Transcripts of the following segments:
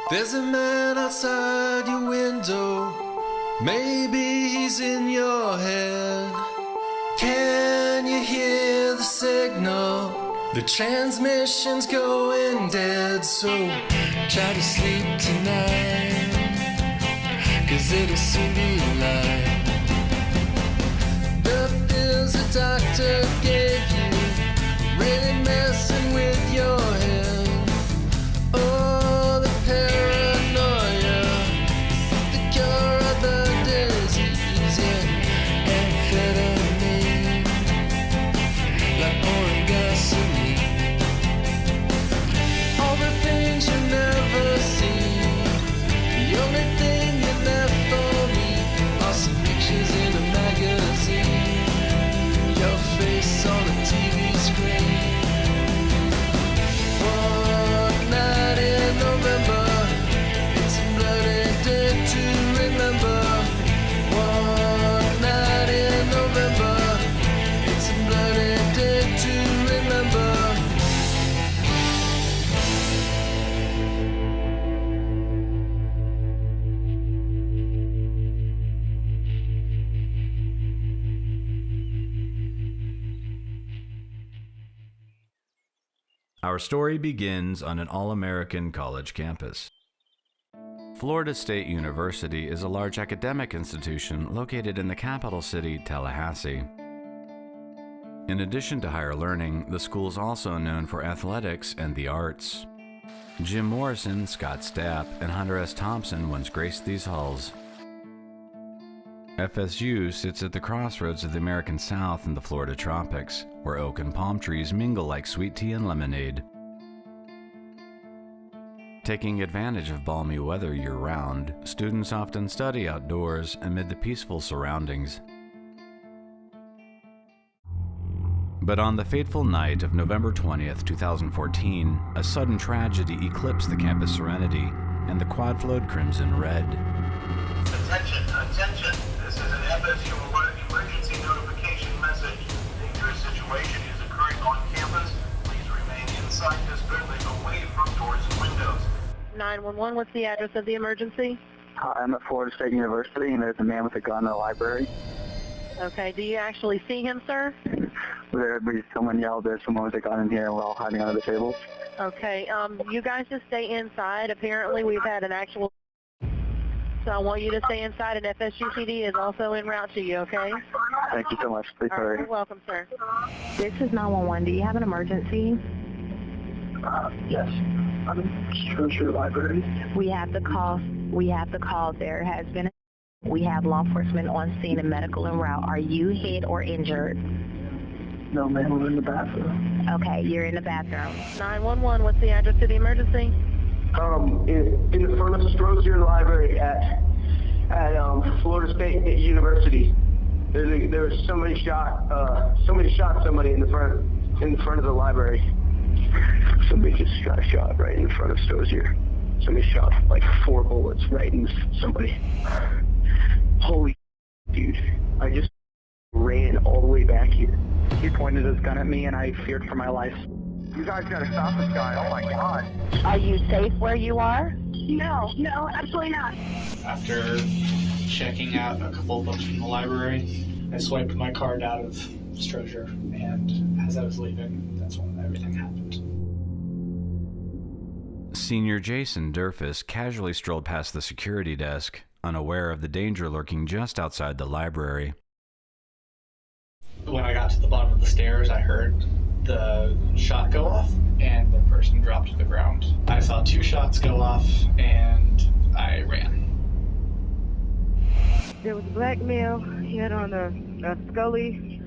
There's a man outside your window. Maybe he's in your head. Can you hear the signal? The transmission's going dead. So try to sleep tonight, 'cause it'll soon be light. The pills the doctor gave you really messing with your head. Oh, the paranoia is the cure of the disease. Yeah, amphetamine, like pouring gasoline. All the things you never see. The only thing you left for me are some pictures in a magazine. Your face on a TV screen. One night in November, it's a bloody day to remember. One night in November, it's a bloody day to remember. Our story begins on an all-American college campus. Florida State University is a large academic institution located in the capital city, Tallahassee. In addition to higher learning, the school is also known for athletics and the arts. Jim Morrison, Scott Stapp, and Hunter S. Thompson once graced these halls. FSU sits at the crossroads of the American South and the Florida tropics, where oak and palm trees mingle like sweet tea and lemonade. Taking advantage of balmy weather year-round, students often study outdoors amid the peaceful surroundings. But on the fateful night of November 20th, 2014, a sudden tragedy eclipsed the campus serenity, and the quad flowed crimson red. Attention, attention. This is an FSU alert emergency notification message. Dangerous situation is occurring on campus. Please remain inside this building, away from doors and windows. 911, what's the address of the emergency? I'm at Florida State University, and there's a man with a gun in the library. Okay, do you actually see him, sir? Someone yelled, there's someone with a gun in here, and we're all hiding under the tables. Okay, you guys just stay inside. Apparently we've had an actual... So I want you to stay inside, and FSU PD is also en route to you, okay? Thank you so much. Please hurry. You're welcome, sir. This is 911. Do you have an emergency? Yes. I'm in Censored library. We have the call. There has been. We have law enforcement on scene and medical en route. Are you hit or injured? No, ma'am. I'm in the bathroom. Okay, you're in the bathroom. 911, what's the address to the emergency? In the front of Censored library at Florida State University. There was somebody shot somebody in the front of the library. Somebody just got shot right in front of Censored. Somebody shot like 4 bullets right in somebody. Holy dude! I just ran all the way back here. He pointed his gun at me, and I feared for my life. You guys gotta stop this guy, oh my god. Are you safe where you are? No, absolutely not. After checking out a couple of books from the library, I swiped my card out of Astroturfing, and as I was leaving, that's when everything happened. Senior Jason Durfus casually strolled past the security desk, unaware of the danger lurking just outside the library. When I got to the bottom of the stairs, I heard the shot go off, and the person dropped to the ground. I saw 2 shots go off, and I ran. There was a black male. He had on a Scully,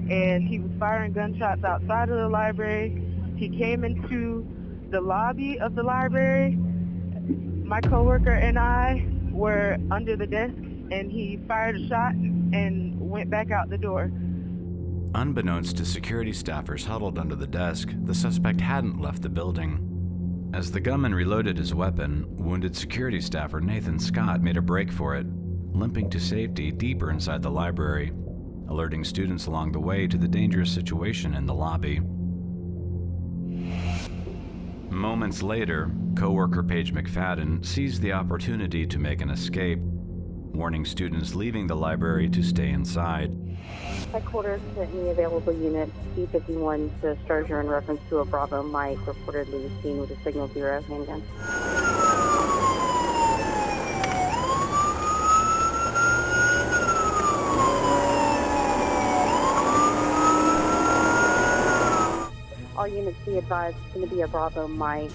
and he was firing gunshots outside of the library. He came into the lobby of the library. My coworker and I were under the desk, and he fired a shot and went back out the door. Unbeknownst to security staffers huddled under the desk, the suspect hadn't left the building. As the gunman reloaded his weapon, wounded security staffer Nathan Scott made a break for it, limping to safety deeper inside the library, alerting students along the way to the dangerous situation in the lobby. Moments later, co-worker Paige McFadden sees the opportunity to make an escape, warning students leaving the library to stay inside. Headquarters sent me available unit C-51 to Sturgeon in reference to a Bravo Mike reportedly seen with a Signal 0 handgun. All units be advised, it's going to be a Bravo Mike.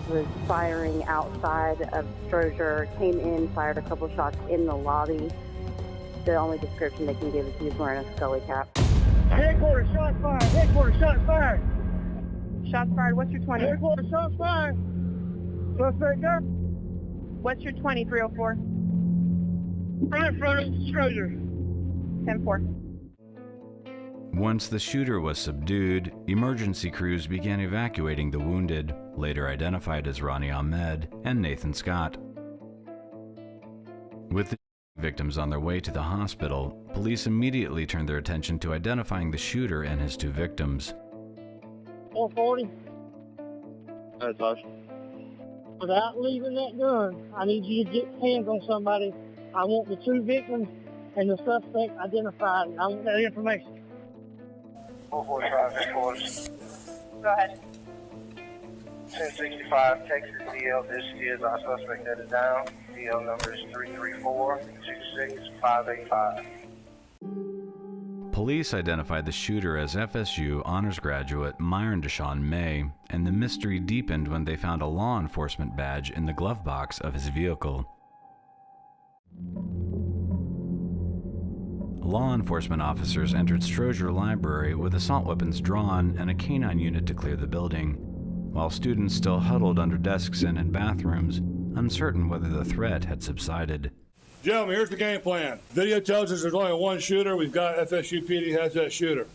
Was firing outside of Sturgeon, came in, fired a couple shots in the lobby. The only description they can give is he was wearing a Scully cap. Headquarters, shots fired. Headquarters, shots fired. Shots fired, what's your 20? Headquarters, shots fired. Suspect there. What's your 20, 304? Right in front of Sturgeon. 10-4. Once the shooter was subdued, emergency crews began evacuating the wounded, later identified as Ronnie Ahmed and Nathan Scott. With the victims on their way to the hospital, police immediately turned their attention to identifying the shooter and his two victims. 440. Hey, Tosh. Without leaving that gun, I need you to get hands on somebody. I want the two victims and the suspect identified. I want that information. 445 headquarters. Go ahead. 1065 Texas DL. This is our suspect that is down. DL number is 334-26585. Police identified the shooter as FSU honors graduate Myron Deshawn May, and the mystery deepened when they found a law enforcement badge in the glove box of his vehicle. Law enforcement officers entered Stroger Library with assault weapons drawn and a canine unit to clear the building, while students still huddled under desks and in bathrooms, uncertain whether the threat had subsided. Gentlemen, here's the game plan. Video tells us there's only one shooter. We've got FSU PD has that shooter.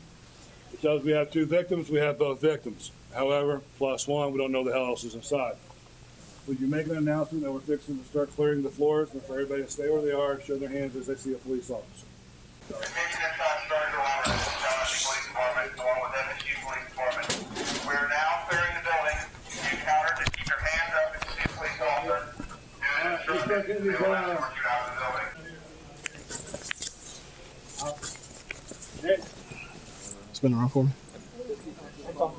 It tells us we have two victims. We have both victims. However, +1, we don't know the hell else is inside. Would you make an announcement that we're fixing to start clearing the floors and for everybody to stay where they are, show their hands as they see a police officer? We're now clearing the building. You counter to keep your hands up and see a police officer. Spin around for me. All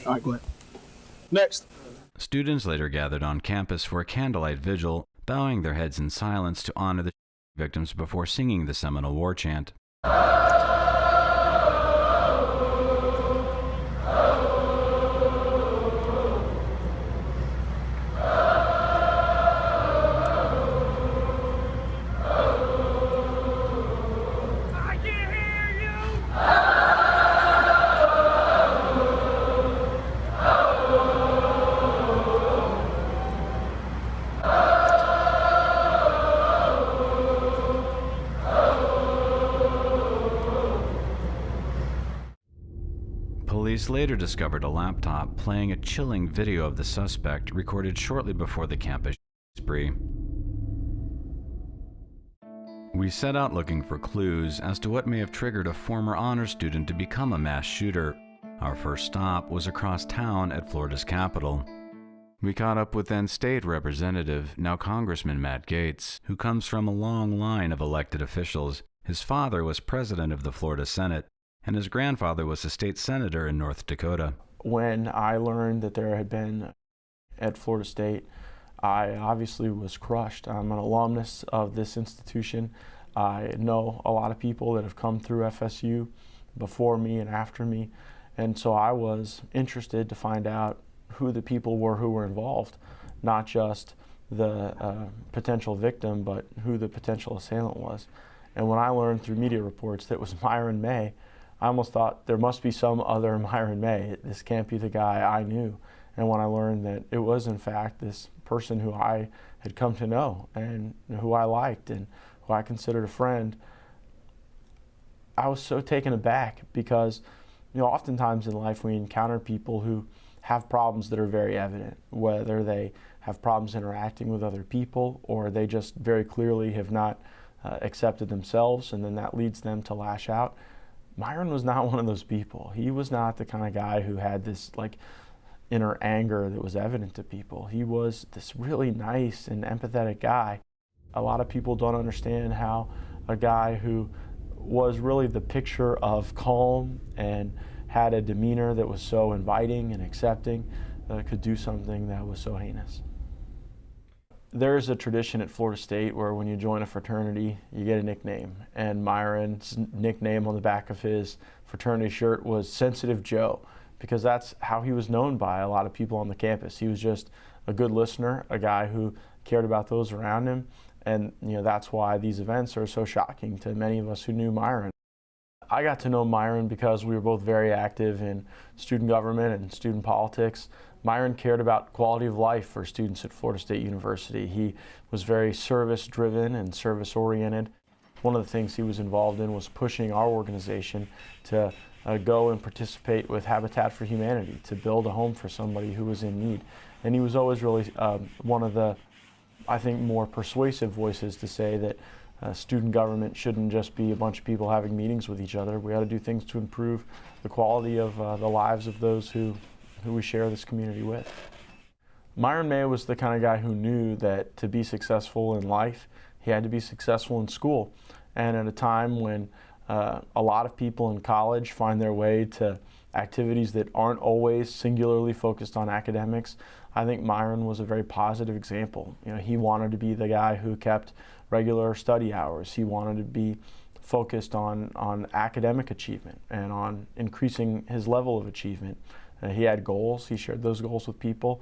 right, go ahead. Next. Students later gathered on campus for a candlelight vigil, bowing their heads in silence to honor the victims before singing the Seminole War chant. Police later discovered a laptop playing a chilling video of the suspect recorded shortly before the campus spree. We set out looking for clues as to what may have triggered a former honor student to become a mass shooter. Our first stop was across town at Florida's capital. We caught up with then state representative, now Congressman Matt Gaetz, who comes from a long line of elected officials. His father was president of the Florida Senate, and his grandfather was a state senator in North Dakota. When I learned that there had been at Florida State, I obviously was crushed. I'm an alumnus of this institution. I know a lot of people that have come through FSU before me and after me, and so I was interested to find out who the people were who were involved, not just the potential victim, but who the potential assailant was. And when I learned through media reports that it was Myron May, I almost thought there must be some other Myron May. This can't be the guy I knew. And when I learned that it was in fact this person who I had come to know and who I liked and who I considered a friend, I was so taken aback because, you know, oftentimes in life we encounter people who have problems that are very evident, whether they have problems interacting with other people or they just very clearly have not accepted themselves, and then that leads them to lash out. Myron was not one of those people. He was not the kind of guy who had this like inner anger that was evident to people. He was this really nice and empathetic guy. A lot of people don't understand how a guy who was really the picture of calm and had a demeanor that was so inviting and accepting could do something that was so heinous. There's a tradition at Florida State where when you join a fraternity, you get a nickname. And Myron's nickname on the back of his fraternity shirt was Sensitive Joe, because that's how he was known by a lot of people on the campus. He was just a good listener, a guy who cared about those around him. And that's why these events are so shocking to many of us who knew Myron. I got to know Myron because we were both very active in student government and student politics. Myron cared about quality of life for students at Florida State University. He was very service-driven and service-oriented. One of the things he was involved in was pushing our organization to go and participate with Habitat for Humanity to build a home for somebody who was in need. And he was always really one of the, I think, more persuasive voices to say that student government shouldn't just be a bunch of people having meetings with each other. We ought to do things to improve the quality of the lives of those who we share this community with. Myron May was the kind of guy who knew that to be successful in life, he had to be successful in school. And at a time when a lot of people in college find their way to activities that aren't always singularly focused on academics, I think Myron was a very positive example. He wanted to be the guy who kept regular study hours. He wanted to be focused on academic achievement and on increasing his level of achievement. He had goals. He shared those goals with people,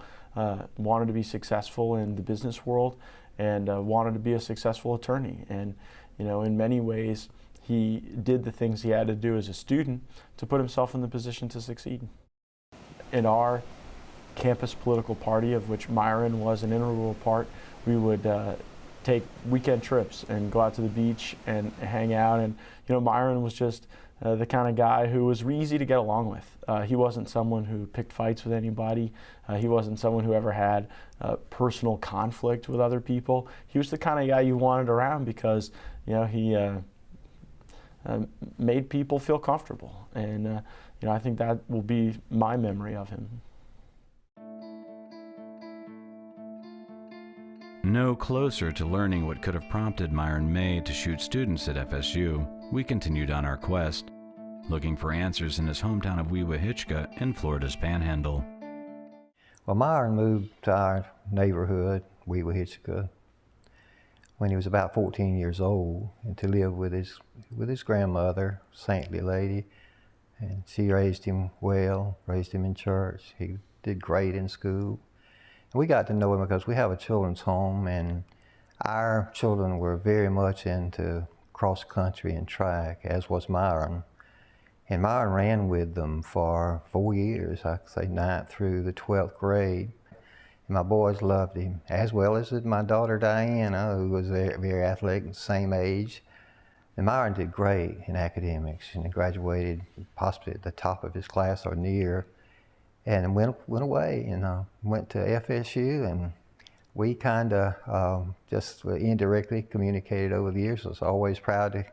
wanted to be successful in the business world, and wanted to be a successful attorney. And in many ways, he did the things he had to do as a student to put himself in the position to succeed. In our campus political party, of which Myron was an integral part, we would take weekend trips and go out to the beach and hang out. And Myron was just the kind of guy who was easy to get along with. He wasn't someone who picked fights with anybody. He wasn't someone who ever had personal conflict with other people. He was the kind of guy you wanted around because he made people feel comfortable. And I think that will be my memory of him. No closer to learning what could have prompted Myron May to shoot students at FSU, we continued on our quest, looking for answers in his hometown of Wewahitchka in Florida's Panhandle. Well, Myron moved to our neighborhood, Wewahitchka, when he was about 14 years old, and to live with his grandmother, saintly lady, and she raised him well, raised him in church. He did great in school. We got to know him because we have a children's home, and our children were very much into cross country and track, as was Myron. And Myron ran with them for 4 years, I could say 9th through the 12th grade. And my boys loved him, as well as my daughter Diana, who was very, very athletic, the same age. And Myron did great in academics, and he graduated possibly at the top of his class or near. And went away and went to FSU, and we kind of just indirectly communicated over the years. I was always proud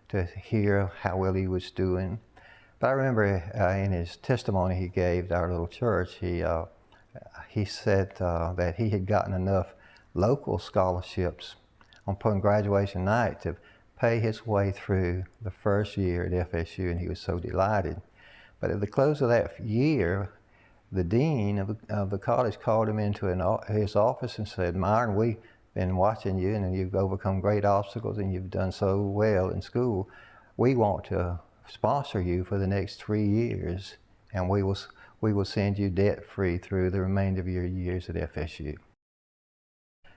to hear how well he was doing. But I remember in his testimony he gave to our little church, he said that he had gotten enough local scholarships on graduation night to pay his way through the first year at FSU, and he was so delighted. But at the close of that year, the dean of the college called him into his office and said, "Myron, we've been watching you, and you've overcome great obstacles, and you've done so well in school. We want to sponsor you for the next 3 years, and we will send you debt-free through the remainder of your years at FSU."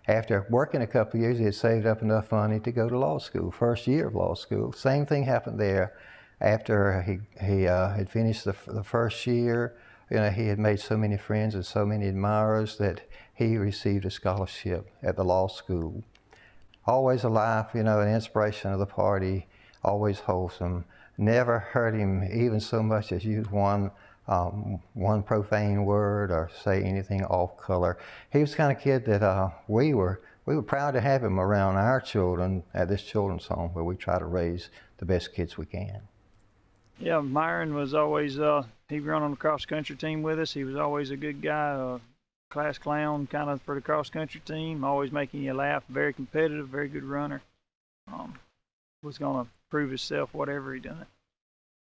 After working a couple of years, he had saved up enough money to go to law school, first year of law school. Same thing happened there. After he had finished the first year, he had made so many friends and so many admirers that he received a scholarship at the law school. Always a life, an inspiration of the party, always wholesome. Never hurt him even so much as use one profane word or say anything off color. He was the kind of kid that we were proud to have him around our children at this children's home, where we try to raise the best kids we can. Yeah, Myron was always, he ran on the cross-country team with us. He was always a good guy, class clown kind of for the cross-country team, always making you laugh, very competitive, very good runner. Was going to prove himself whatever he done.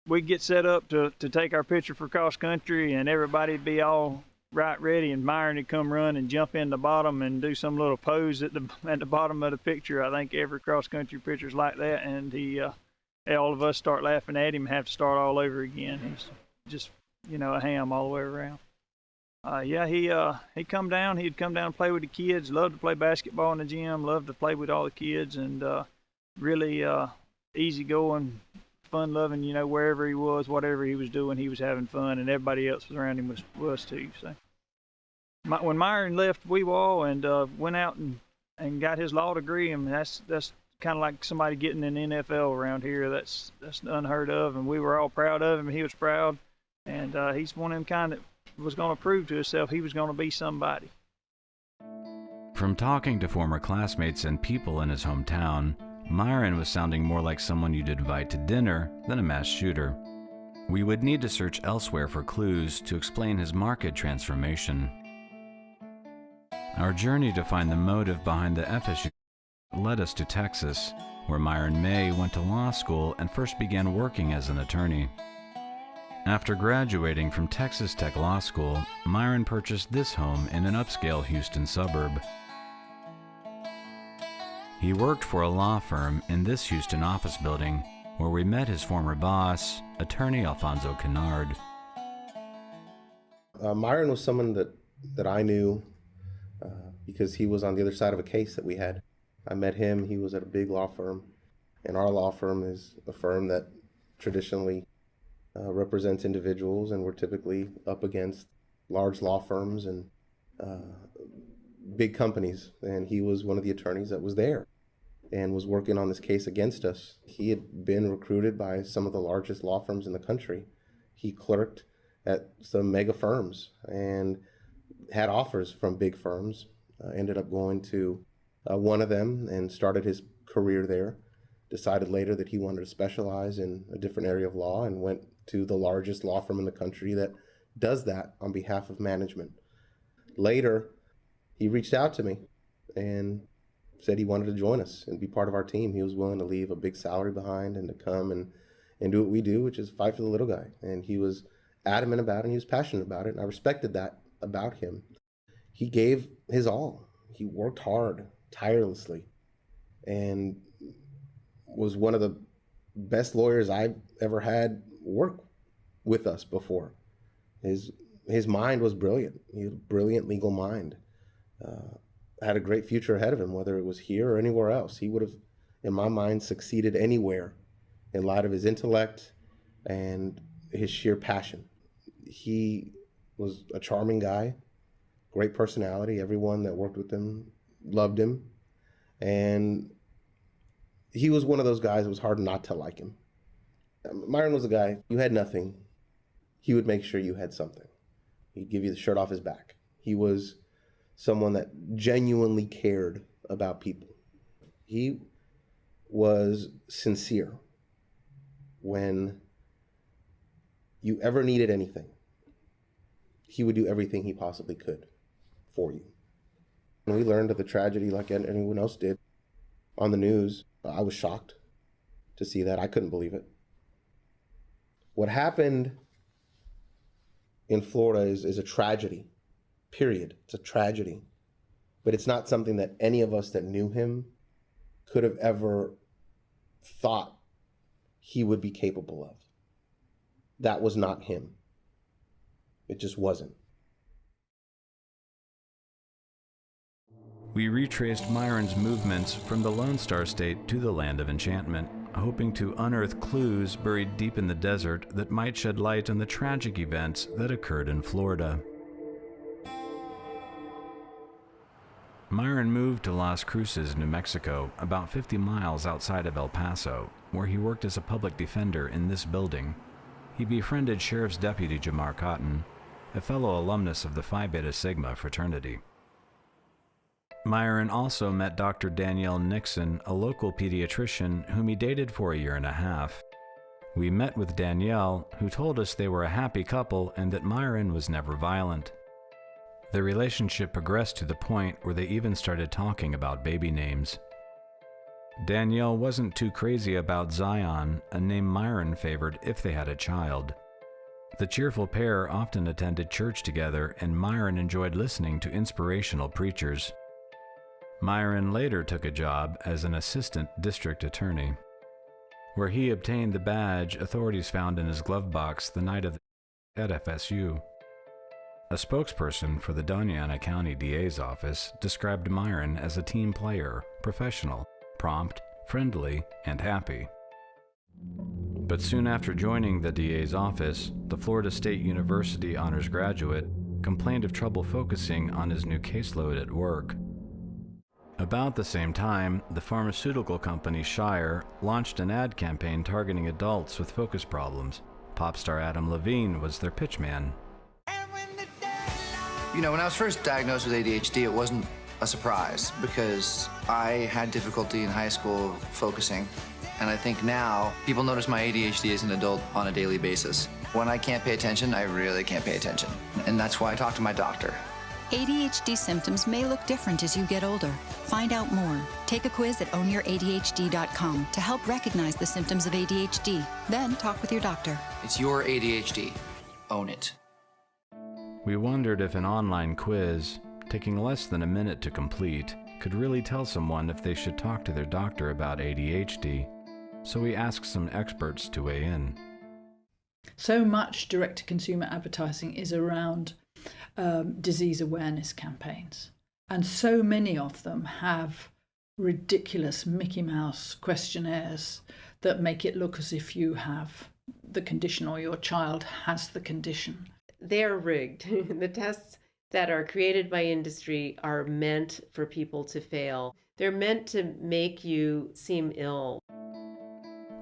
We'd get set up to take our picture for cross-country, and everybody'd be all right ready, and Myron would come run and jump in the bottom and do some little pose at the bottom of the picture. I think every cross-country picture's like that, and all of us start laughing at him and have to start all over again. He's just, a ham all the way around. Yeah, he'd come down and play with the kids, loved to play basketball in the gym, loved to play with all the kids, and really easygoing, fun-loving, wherever he was, whatever he was doing, he was having fun, and everybody else around him was too. So when Myron left Wewah and went out and got his law degree, I mean, that's kind of like somebody getting an NFL around here. That's unheard of, and we were all proud of him, and he was proud, and he's one of them kind that was going to prove to himself he was going to be somebody. From talking to former classmates and people in his hometown, Myron was sounding more like someone you'd invite to dinner than a mass shooter. We would need to search elsewhere for clues to explain his marked transformation. Our journey to find the motive behind the FSU led us to Texas, where Myron May went to law school and first began working as an attorney. After graduating from Texas Tech Law School, Myron purchased this home in an upscale Houston suburb. He worked for a law firm in this Houston office building, where we met his former boss, attorney Alfonso Kennard. Myron was someone that I knew because he was on the other side of a case that we had. I met him, he was at a big law firm, and our law firm is a firm that traditionally represents individuals, and we're typically up against large law firms and big companies, and he was one of the attorneys that was there and was working on this case against us. He had been recruited by some of the largest law firms in the country. He clerked at some mega firms and had offers from big firms, ended up going to one of them and started his career there, decided later that he wanted to specialize in a different area of law and went to the largest law firm in the country that does that on behalf of management. Later, he reached out to me and said he wanted to join us and be part of our team. He was willing to leave a big salary behind and to come and do what we do, which is fight for the little guy. And he was adamant about it, and he was passionate about it, and I respected that about him. He gave his all. He worked hard, tirelessly, and was one of the best lawyers I've ever had work with us before. His mind was brilliant. He had a brilliant legal mind. Had a great future ahead of him, whether it was here or anywhere else. He would have, in my mind, succeeded anywhere in light of his intellect and his sheer passion. He was a charming guy, great personality. Everyone that worked with him loved him. And he was one of those guys, it was hard not to like him. Myron was a guy, you had nothing, he would make sure you had something. He'd give you the shirt off his back. He was someone that genuinely cared about people. He was sincere. When you ever needed anything, he would do everything he possibly could for you. When we learned of the tragedy, like anyone else did, on the news, I was shocked to see that. I couldn't believe it. What happened in Florida is a tragedy, period. It's a tragedy. But it's not something that any of us that knew him could have ever thought he would be capable of. That was not him. It just wasn't. We retraced Myron's movements from the Lone Star State to the Land of Enchantment, hoping to unearth clues buried deep in the desert that might shed light on the tragic events that occurred in Florida. Myron moved to Las Cruces, New Mexico, about 50 miles outside of El Paso, where he worked as a public defender in this building. He befriended Sheriff's Deputy Jamar Cotton, a fellow alumnus of the Phi Beta Sigma fraternity. Myron also met Dr. Danielle Nixon, a local pediatrician whom he dated for a year and a half. We met with Danielle, who told us they were a happy couple and that Myron was never violent. Their relationship progressed to the point where they even started talking about baby names. Danielle wasn't too crazy about Zion, a name Myron favored if they had a child. The cheerful pair often attended church together, and Myron enjoyed listening to inspirational preachers. Myron later took a job as an assistant district attorney, where he obtained the badge authorities found in his glove box the night of at FSU. A spokesperson for the Doñana County DA's office described Myron as a team player, professional, prompt, friendly, and happy. But soon after joining the DA's office, the Florida State University honors graduate complained of trouble focusing on his new caseload at work. About the same time, the pharmaceutical company Shire launched an ad campaign targeting adults with focus problems. Pop star Adam Levine was their pitchman. You know, when I was first diagnosed with ADHD, it wasn't a surprise because I had difficulty in high school focusing. And I think now people notice my ADHD as an adult on a daily basis. When I can't pay attention, I really can't pay attention. And that's why I talk to my doctor. ADHD symptoms may look different as you get older. Find out more. Take a quiz at ownYourADHD.com to help recognize the symptoms of ADHD. Then talk with your doctor. It's your ADHD. Own it. We wondered if an online quiz, taking less than a minute to complete, could really tell someone if they should talk to their doctor about ADHD. So we asked some experts to weigh in. So much direct-to-consumer advertising is around disease awareness campaigns. And so many of them have ridiculous Mickey Mouse questionnaires that make it look as if you have the condition or your child has the condition. They're rigged. The tests that are created by industry are meant for people to fail. They're meant to make you seem ill.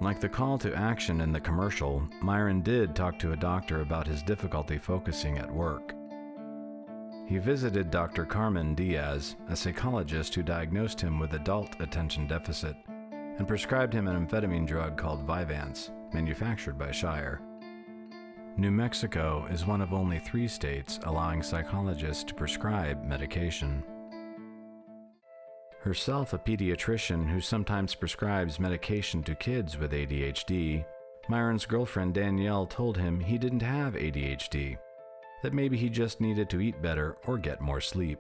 Like the call to action in the commercial, Myron did talk to a doctor about his difficulty focusing at work. He visited Dr. Carmen Diaz, a psychologist who diagnosed him with adult attention deficit, and prescribed him an amphetamine drug called Vyvanse, manufactured by Shire. New Mexico is one of only 3 states allowing psychologists to prescribe medication. Herself a pediatrician who sometimes prescribes medication to kids with ADHD, Myron's girlfriend Danielle told him he didn't have ADHD, that maybe he just needed to eat better or get more sleep.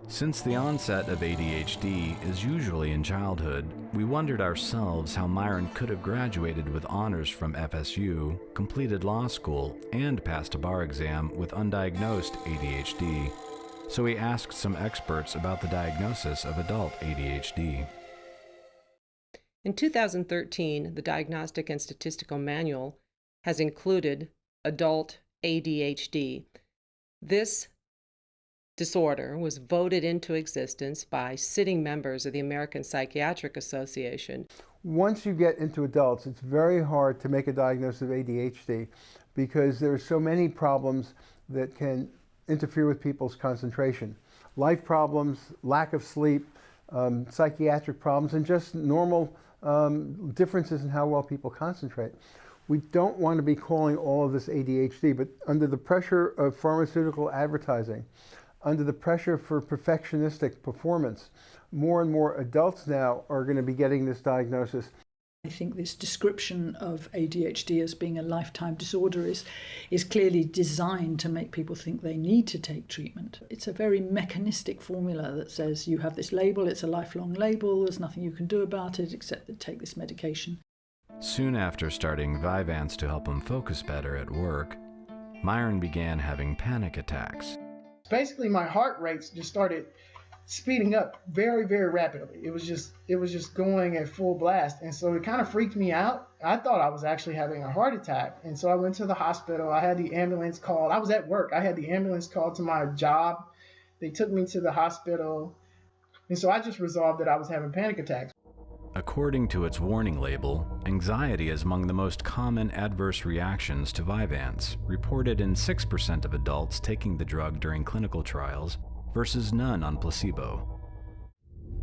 Since the onset of ADHD is usually in childhood, we wondered ourselves how Myron could have graduated with honors from FSU, completed law school, and passed a bar exam with undiagnosed ADHD. So we asked some experts about the diagnosis of adult ADHD. In 2013, the Diagnostic and Statistical Manual has included adult ADHD. This disorder was voted into existence by sitting members of the American Psychiatric Association. Once you get into adults, it's very hard to make a diagnosis of ADHD because there are so many problems that can interfere with people's concentration. Life problems, lack of sleep, psychiatric problems, and just normal differences in how well people concentrate. We don't want to be calling all of this ADHD, but under the pressure of pharmaceutical advertising, under the pressure for perfectionistic performance, more and more adults now are going to be getting this diagnosis. I think this description of ADHD as being a lifetime disorder is clearly designed to make people think they need to take treatment. It's a very mechanistic formula that says you have this label, it's a lifelong label, there's nothing you can do about it except to take this medication. Soon after starting Vyvanse to help him focus better at work, Myron began having panic attacks. Basically, my heart rates just started speeding up very, very rapidly. It was just going at full blast. And so it kind of freaked me out. I thought I was actually having a heart attack. And so I went to the hospital. I had the ambulance called. I was at work. I had the ambulance called to my job. They took me to the hospital. And so I just resolved that I was having panic attacks. According to its warning label, anxiety is among the most common adverse reactions to Vyvanse, reported in 6% of adults taking the drug during clinical trials versus none on placebo.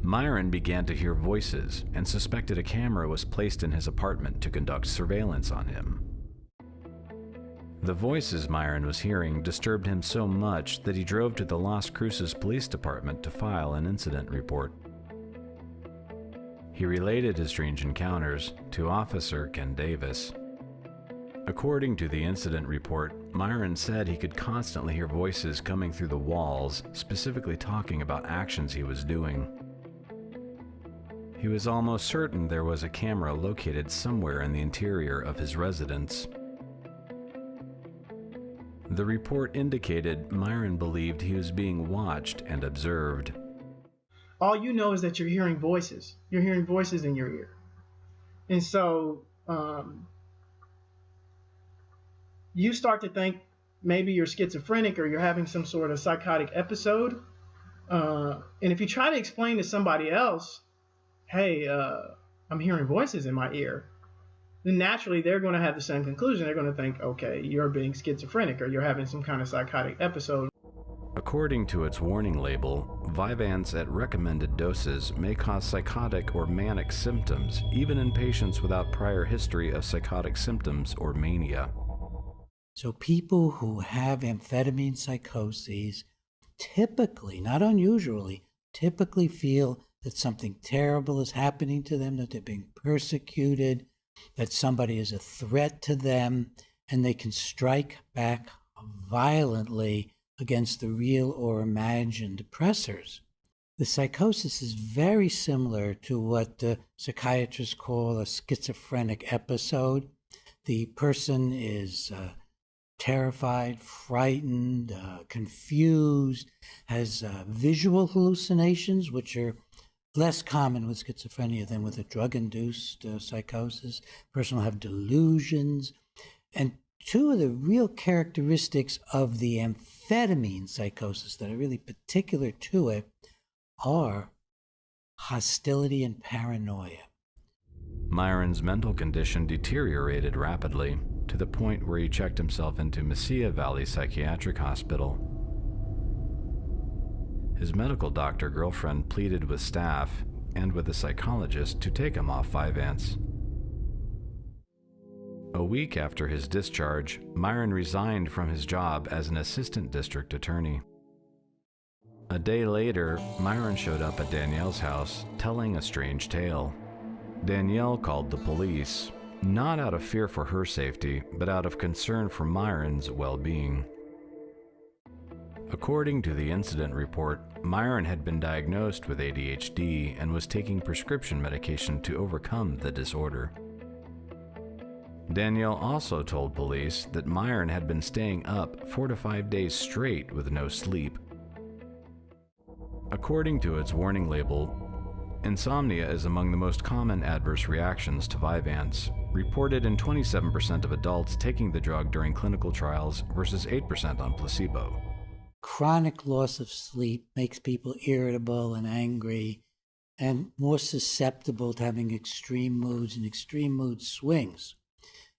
Myron began to hear voices and suspected a camera was placed in his apartment to conduct surveillance on him. The voices Myron was hearing disturbed him so much that he drove to the Las Cruces Police Department to file an incident report. He related his strange encounters to Officer Ken Davis. According to the incident report, Myron said he could constantly hear voices coming through the walls, specifically talking about actions he was doing. He was almost certain there was a camera located somewhere in the interior of his residence. The report indicated Myron believed he was being watched and observed. All you know is that you're hearing voices. You're hearing voices in your ear. And so you start to think maybe you're schizophrenic or you're having some sort of psychotic episode. And if you try to explain to somebody else, hey, I'm hearing voices in my ear, then naturally they're going to have the same conclusion. They're going to think, okay, you're being schizophrenic or you're having some kind of psychotic episode. According to its warning label, Vyvanse at recommended doses may cause psychotic or manic symptoms, even in patients without prior history of psychotic symptoms or mania. So people who have amphetamine psychoses typically, not unusually, typically feel that something terrible is happening to them, that they're being persecuted, that somebody is a threat to them, and they can strike back violently against the real or imagined oppressors. The psychosis is very similar to what psychiatrists call a schizophrenic episode. The person is terrified, frightened, confused, has visual hallucinations, which are less common with schizophrenia than with a drug-induced psychosis. The person will have delusions. And two of the real characteristics of the amphetamine psychosis that are really particular to it are hostility and paranoia. Myron's mental condition deteriorated rapidly to the point where he checked himself into Mesilla Valley Psychiatric Hospital. His medical doctor girlfriend pleaded with staff and with a psychologist to take him off Vyvanse. A week after his discharge, Myron resigned from his job as an assistant district attorney. A day later, Myron showed up at Danielle's house telling a strange tale. Danielle called the police, not out of fear for her safety, but out of concern for Myron's well-being. According to the incident report, Myron had been diagnosed with ADHD and was taking prescription medication to overcome the disorder. Danielle also told police that Myron had been staying up 4 to 5 days straight with no sleep. According to its warning label, insomnia is among the most common adverse reactions to Vyvanse, reported in 27% of adults taking the drug during clinical trials versus 8% on placebo. Chronic loss of sleep makes people irritable and angry and more susceptible to having extreme moods and extreme mood swings.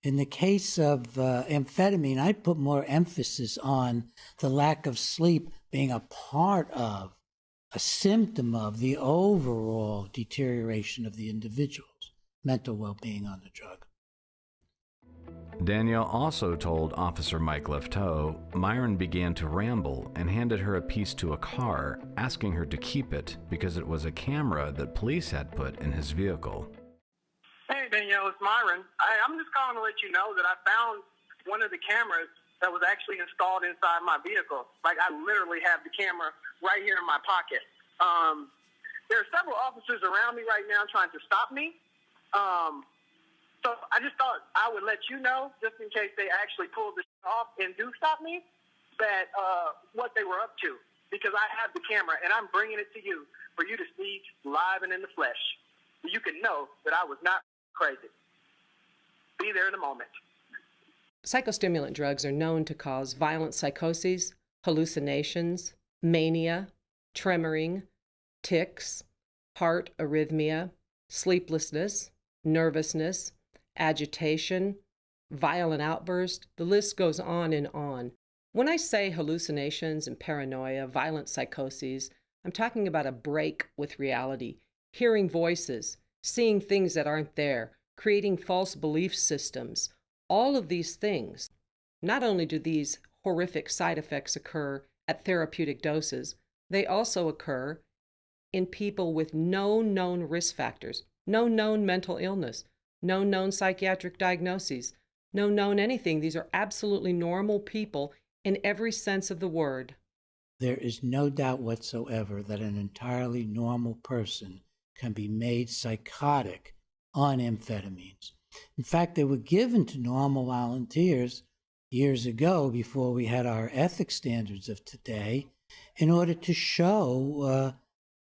In the case of amphetamine, I put more emphasis on the lack of sleep being a part of, a symptom of the overall deterioration of the individual's mental well-being on the drug. Danielle also told Officer Mike Lefteau Myron began to ramble and handed her a piece to a car, asking her to keep it because it was a camera that police had put in his vehicle. Hey, Danielle, it's Myron. I'm just calling to let you know that I found one of the cameras that was actually installed inside my vehicle. Like, I literally have the camera right here in my pocket. There are several officers around me right now trying to stop me. So I just thought I would let you know, just in case they actually pull this off and do stop me, that what they were up to. Because I have the camera, and I'm bringing it to you for you to see live and in the flesh. So you can know that I was not crazy. Be there in a moment. Psychostimulant drugs are known to cause violent psychoses, hallucinations, mania, tremoring, tics, heart arrhythmia, sleeplessness, nervousness, agitation, violent outburst. The list goes on and on. When I say hallucinations and paranoia, violent psychoses, I'm talking about a break with reality, hearing voices, seeing things that aren't there, creating false belief systems. All of these things, not only do these horrific side effects occur at therapeutic doses, they also occur in people with no known risk factors, no known mental illness, no known psychiatric diagnoses, no known anything. These are absolutely normal people in every sense of the word. There is no doubt whatsoever that an entirely normal person can be made psychotic on amphetamines. In fact, they were given to normal volunteers years ago, before we had our ethics standards of today, in order to show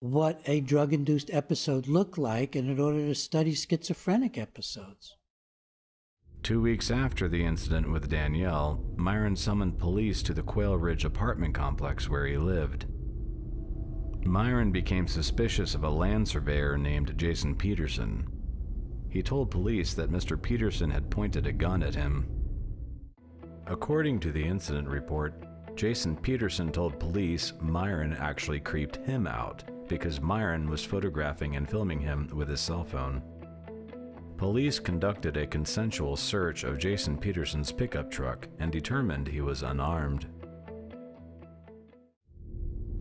what a drug-induced episode looked like and in order to study schizophrenic episodes. 2 weeks after the incident with Danielle, Myron summoned police to the Quail Ridge apartment complex where he lived. Myron became suspicious of a land surveyor named Jason Peterson. He told police that Mr. Peterson had pointed a gun at him. According to the incident report, Jason Peterson told police Myron actually creeped him out because Myron was photographing and filming him with his cell phone. Police conducted a consensual search of Jason Peterson's pickup truck and determined he was unarmed.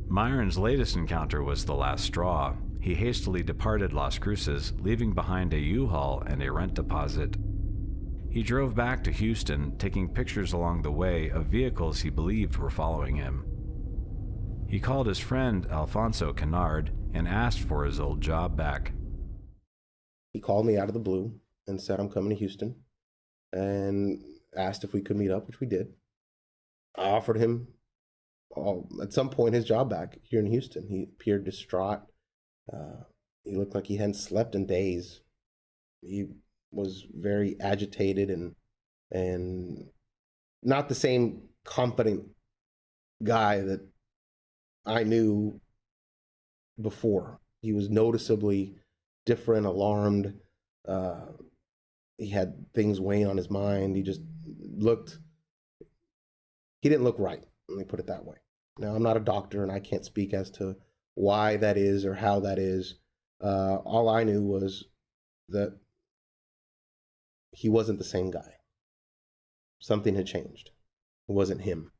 Myron's latest encounter was the last straw. He hastily departed Las Cruces, leaving behind a U-Haul and a rent deposit. He drove back to Houston, taking pictures along the way of vehicles he believed were following him. He called his friend Alfonso Kennard and asked for his old job back. He called me out of the blue and said, I'm coming to Houston, and asked if we could meet up, which we did. I offered him, at some point, his job back here in Houston. He appeared distraught. He looked like he hadn't slept in days. He was very agitated and not the same confident guy that I knew before. He was noticeably different, alarmed. He had things weighing on his mind. He didn't look right. Let me put it that way. Now, I'm not a doctor and I can't speak as to why that is or how that is. All I knew was that he wasn't the same guy. Something had changed. It wasn't him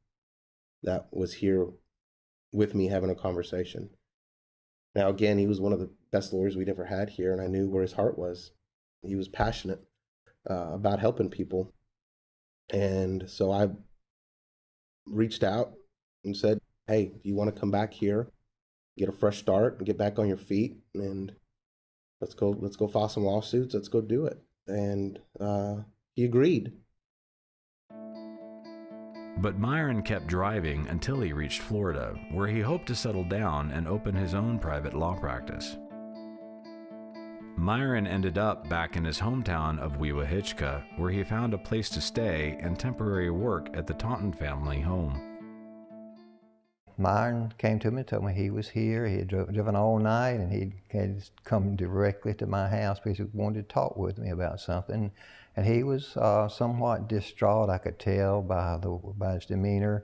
that was here with me having a conversation. Now, again, he was one of the best lawyers we'd ever had here, and I knew where his heart was. He was passionate about helping people. And so I reached out and said, hey, if you want to come back here, get a fresh start and get back on your feet, and let's go file some lawsuits, let's go do it. And he agreed. But Myron kept driving until he reached Florida, where he hoped to settle down and open his own private law practice. Myron ended up back in his hometown of Wewahitchka, where he found a place to stay and temporary work at the Taunton family home. Myron came to me and told me he was here. He had driven all night, and he had come directly to my house because he wanted to talk with me about something. And he was somewhat distraught, I could tell by his demeanor.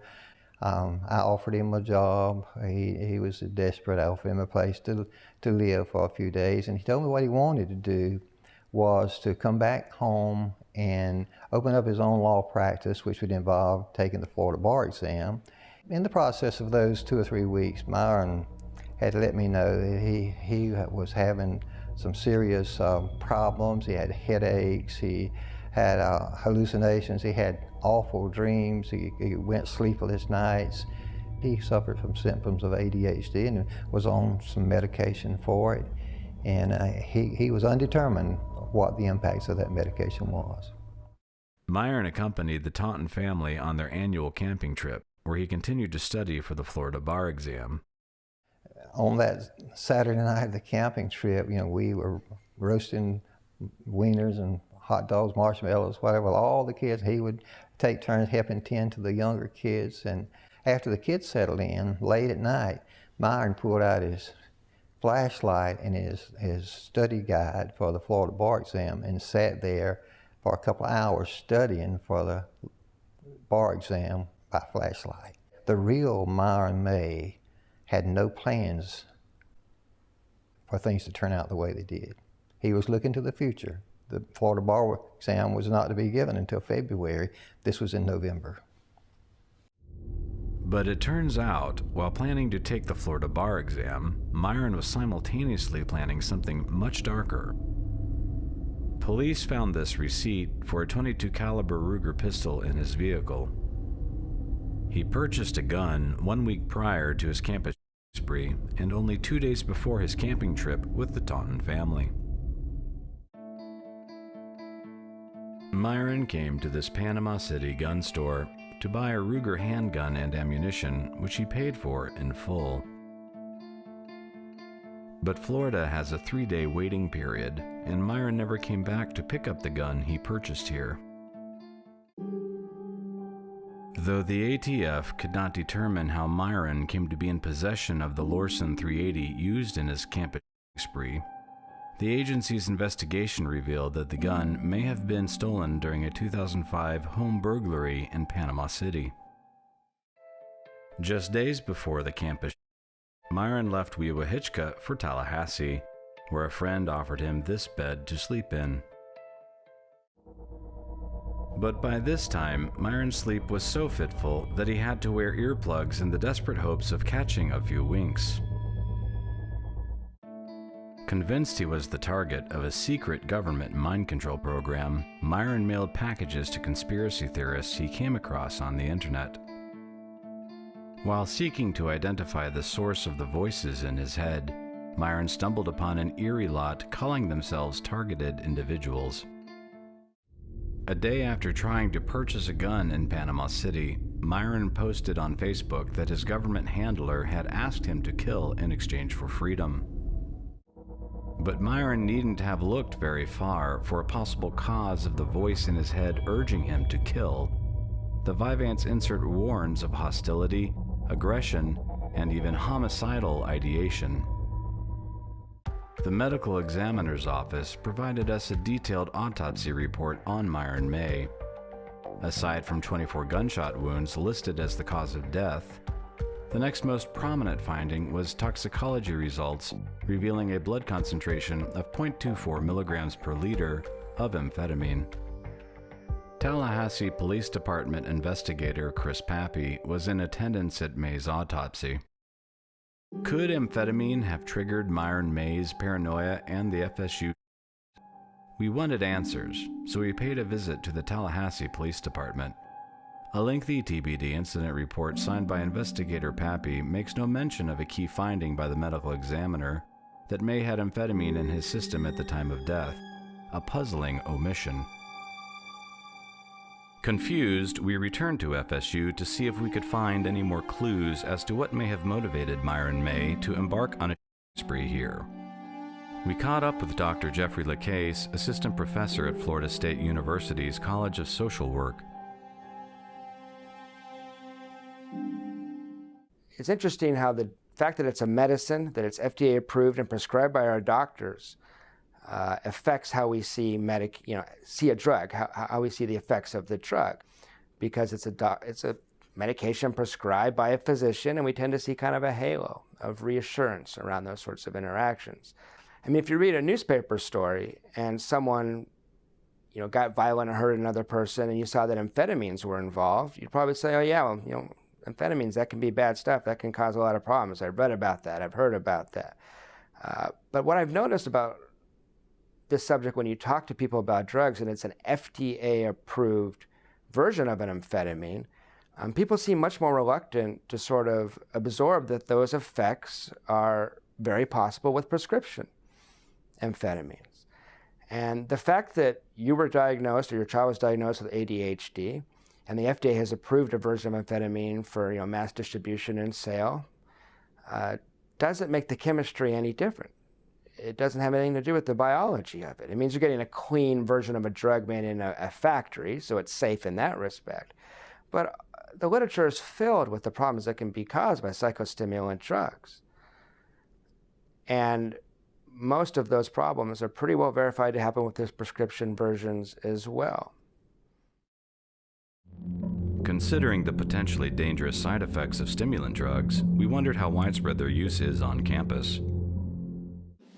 I offered him a job. He was desperate. I offered him a place to live for a few days. And he told me what he wanted to do was to come back home and open up his own law practice, which would involve taking the Florida bar exam. In the process of those 2 or 3 weeks, Myron had let me know that he was having some serious problems. He had headaches, he had hallucinations, he had awful dreams, he went sleepless nights. He suffered from symptoms of ADHD and was on some medication for it. And he was undetermined what the impacts of that medication was. Myron accompanied the Taunton family on their annual camping trip, where he continued to study for the Florida bar exam. On that Saturday night of the camping trip, we were roasting wieners and hot dogs, marshmallows, whatever. All the kids, he would take turns helping tend to the younger kids. And after the kids settled in, late at night, Myron pulled out his flashlight and his study guide for the Florida bar exam and sat there for a couple of hours studying for the bar exam by flashlight. The real Myron May had no plans for things to turn out the way they did. He was looking to the future. The Florida bar exam was not to be given until February. This was in November. But it turns out, while planning to take the Florida bar exam, Myron was simultaneously planning something much darker. Police found this receipt for a .22 caliber Ruger pistol in his vehicle. He purchased a gun 1 week prior to his campus spree and only 2 days before his camping trip with the Taunton family. Myron came to this Panama City gun store to buy a Ruger handgun and ammunition, which he paid for in full. But Florida has a 3-day waiting period, and Myron never came back to pick up the gun he purchased here. Though the ATF could not determine how Myron came to be in possession of the Lorson 380 used in his campus spree, the agency's investigation revealed that the gun may have been stolen during a 2005 home burglary in Panama City. Just days before the campus, Myron left Wewahitchka for Tallahassee, where a friend offered him this bed to sleep in. But by this time, Myron's sleep was so fitful that he had to wear earplugs in the desperate hopes of catching a few winks. Convinced he was the target of a secret government mind control program, Myron mailed packages to conspiracy theorists he came across on the internet. While seeking to identify the source of the voices in his head, Myron stumbled upon an eerie lot calling themselves targeted individuals. A day after trying to purchase a gun in Panama City, Myron posted on Facebook that his government handler had asked him to kill in exchange for freedom. But Myron needn't have looked very far for a possible cause of the voice in his head urging him to kill. The Vyvanse insert warns of hostility, aggression, and even homicidal ideation. The medical examiner's office provided us a detailed autopsy report on Myron May. Aside from 24 gunshot wounds listed as the cause of death, the next most prominent finding was toxicology results revealing a blood concentration of 0.24 milligrams per liter of amphetamine. Tallahassee Police Department investigator Chris Pappy was in attendance at May's autopsy. Could amphetamine have triggered Myron May's paranoia and the FSU? We wanted answers, so we paid a visit to the Tallahassee Police Department. A lengthy TBD incident report signed by investigator Pappy makes no mention of a key finding by the medical examiner that May had amphetamine in his system at the time of death, a puzzling omission. Confused, we returned to FSU to see if we could find any more clues as to what may have motivated Myron May to embark on a spree here. We caught up with Dr. Jeffrey LeCase, assistant professor at Florida State University's College of Social Work. It's interesting how the fact that it's a medicine, that it's FDA approved and prescribed by our doctors, affects how we see see a drug, how we see the effects of the drug, because it's a medication prescribed by a physician, and we tend to see kind of a halo of reassurance around those sorts of interactions. I mean, if you read a newspaper story and someone, got violent and hurt another person, and you saw that amphetamines were involved, you'd probably say, oh yeah, well, amphetamines, that can be bad stuff. That can cause a lot of problems. I've read about that. I've heard about that. But what I've noticed about this subject when you talk to people about drugs, and it's an FDA-approved version of an amphetamine, people seem much more reluctant to sort of absorb that those effects are very possible with prescription amphetamines. And the fact that you were diagnosed or your child was diagnosed with ADHD, and the FDA has approved a version of amphetamine for mass distribution and sale, doesn't make the chemistry any different. It doesn't have anything to do with the biology of it. It means you're getting a clean version of a drug made in a factory, so it's safe in that respect. But the literature is filled with the problems that can be caused by psychostimulant drugs. And most of those problems are pretty well verified to happen with these prescription versions as well. Considering the potentially dangerous side effects of stimulant drugs, we wondered how widespread their use is on campus.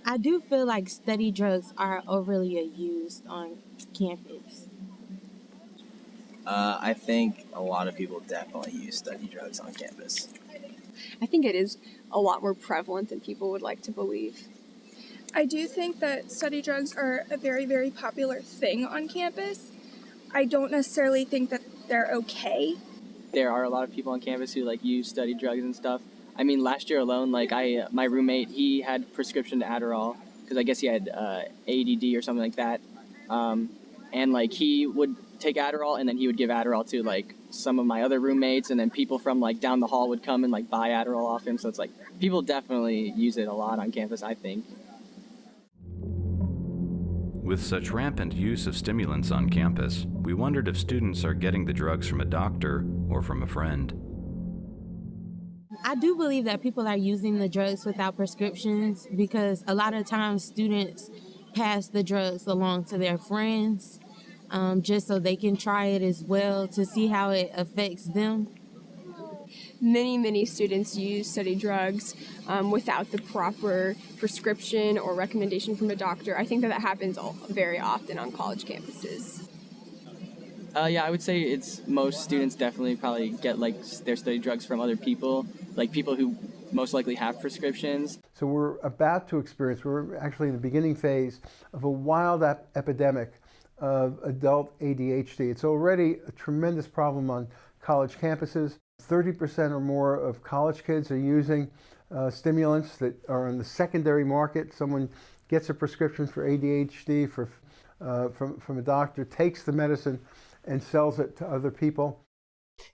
I do feel like study drugs are overly used on campus. I think a lot of people definitely use study drugs on campus. I think it is a lot more prevalent than people would like to believe. I do think that study drugs are a very, very popular thing on campus. I don't necessarily think that they're okay. There are a lot of people on campus who use study drugs and stuff. I mean, last year alone, my roommate, he had prescription to Adderall because I guess he had ADD or something like that. And he would take Adderall and then he would give Adderall to some of my other roommates, and then people from down the hall would come and buy Adderall off him. So it's people definitely use it a lot on campus, I think. With such rampant use of stimulants on campus, we wondered if students are getting the drugs from a doctor or from a friend. I do believe that people are using the drugs without prescriptions because a lot of times students pass the drugs along to their friends just so they can try it as well to see how it affects them. Many students use study drugs without the proper prescription or recommendation from a doctor. I think that happens very often on college campuses. Yeah, I would say it's most students definitely probably get their study drugs from other people, people who most likely have prescriptions. So we're about to experience, we're actually in the beginning phase of a wild epidemic of adult ADHD. It's already a tremendous problem on college campuses. 30% or more of college kids are using stimulants that are on the secondary market. Someone gets a prescription for ADHD from a doctor, takes the medicine, and sells it to other people.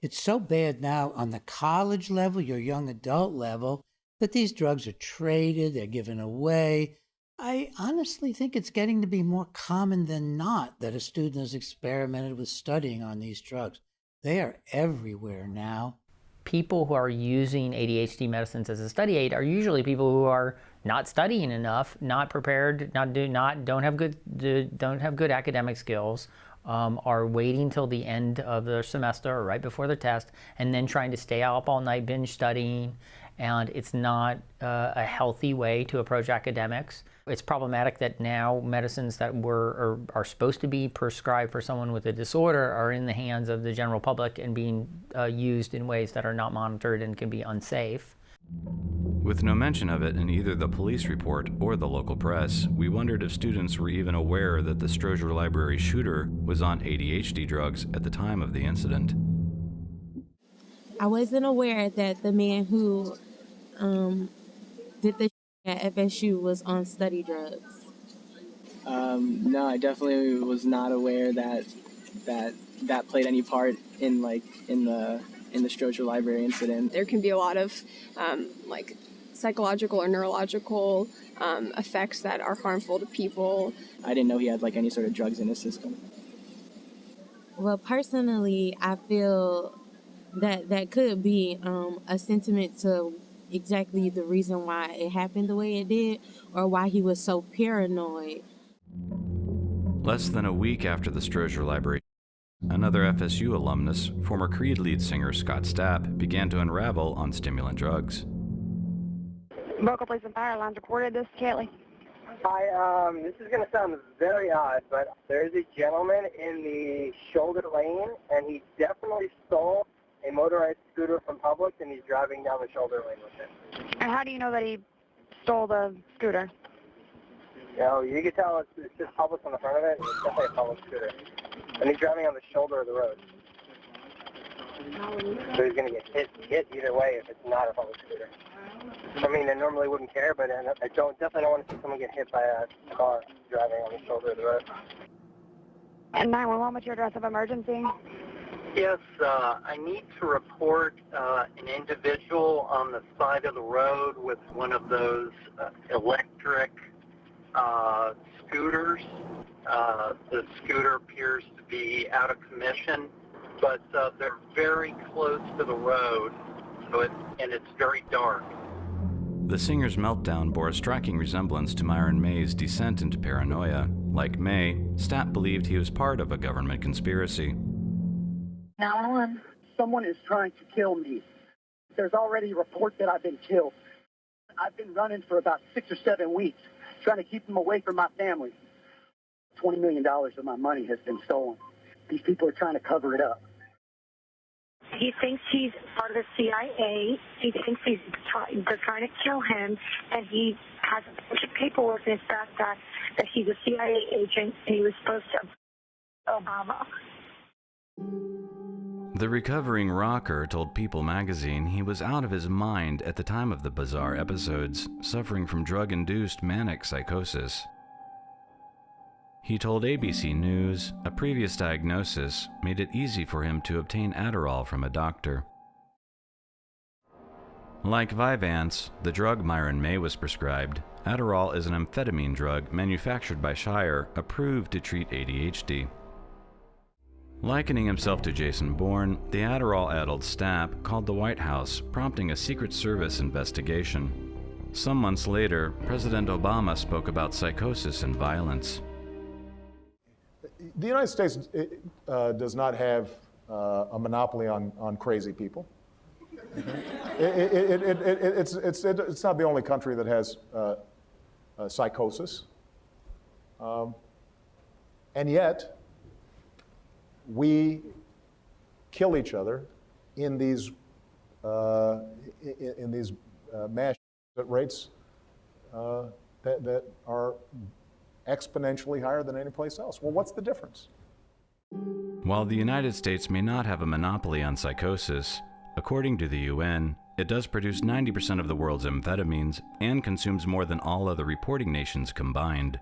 It's so bad now on the college level, your young adult level, that these drugs are traded, they're given away. I honestly think it's getting to be more common than not that a student has experimented with studying on these drugs. They are everywhere now. People who are using ADHD medicines as a study aid are usually people who are not studying enough, not prepared, don't have good academic skills, are waiting till the end of their semester or right before the test, and then trying to stay up all night binge studying. And it's not a healthy way to approach academics. It's problematic that now medicines that are supposed to be prescribed for someone with a disorder are in the hands of the general public and being used in ways that are not monitored and can be unsafe. With no mention of it in either the police report or the local press, we wondered if students were even aware that the Strozier Library shooter was on ADHD drugs at the time of the incident. I wasn't aware that the man who did the at FSU was on study drugs. No, I definitely was not aware that played any part in the Strozier Library incident. There can be a lot of psychological or neurological effects that are harmful to people. I didn't know he had any sort of drugs in his system. Well, personally, I feel that could be a sentiment to exactly the reason why it happened the way it did, or why he was so paranoid. Less than a week after the Strozier Library, another FSU alumnus, former Creed lead singer Scott Stapp, began to unravel on stimulant drugs. Local police and fire lines reported. This is Kelly. Hi, this is going to sound very odd, but there's a gentleman in the shoulder lane, and he definitely stole a motorized scooter from Publix, and he's driving down the shoulder lane with it. And how do you know that he stole the scooter? You can tell it's just Publix on the front of it, and it's definitely a Publix scooter. And he's driving on the shoulder of the road. So he's going to get hit either way if it's not a Publix scooter. I mean, I normally wouldn't care, but I definitely don't want to see someone get hit by a car driving on the shoulder of the road. And 911, what's your address of emergency? Yes, I need to report an individual on the side of the road with one of those electric scooters. The scooter appears to be out of commission, but they're very close to the road, and it's very dark. The singer's meltdown bore a striking resemblance to Myron May's descent into paranoia. Like May, Stapp believed he was part of a government conspiracy. 911. someone is trying to kill me. There's already a report that I've been killed. I've been running for about 6 or 7 weeks, trying to keep them away from my family. $20 million of my money has been stolen. These people are trying to cover it up. He thinks he's part of the CIA. He thinks they're trying to kill him, and he has a bunch of paperwork in his backpack that he's a CIA agent and he was supposed to Obama. The recovering rocker told People magazine he was out of his mind at the time of the bizarre episodes, suffering from drug-induced manic psychosis. He told ABC News a previous diagnosis made it easy for him to obtain Adderall from a doctor. Like Vyvanse, the drug Myron May was prescribed, Adderall is an amphetamine drug manufactured by Shire, approved to treat ADHD. Likening himself to Jason Bourne, the Adderall-addled Stapp called the White House, prompting a Secret Service investigation. Some months later, President Obama spoke about psychosis and violence. The United States does not have a monopoly on crazy people. It's not the only country that has psychosis. And yet, we kill each other in these mass rates that are exponentially higher than any place else. Well, what's the difference? While the United States may not have a monopoly on psychosis, according to the UN, it does produce 90% of the world's amphetamines and consumes more than all other reporting nations combined.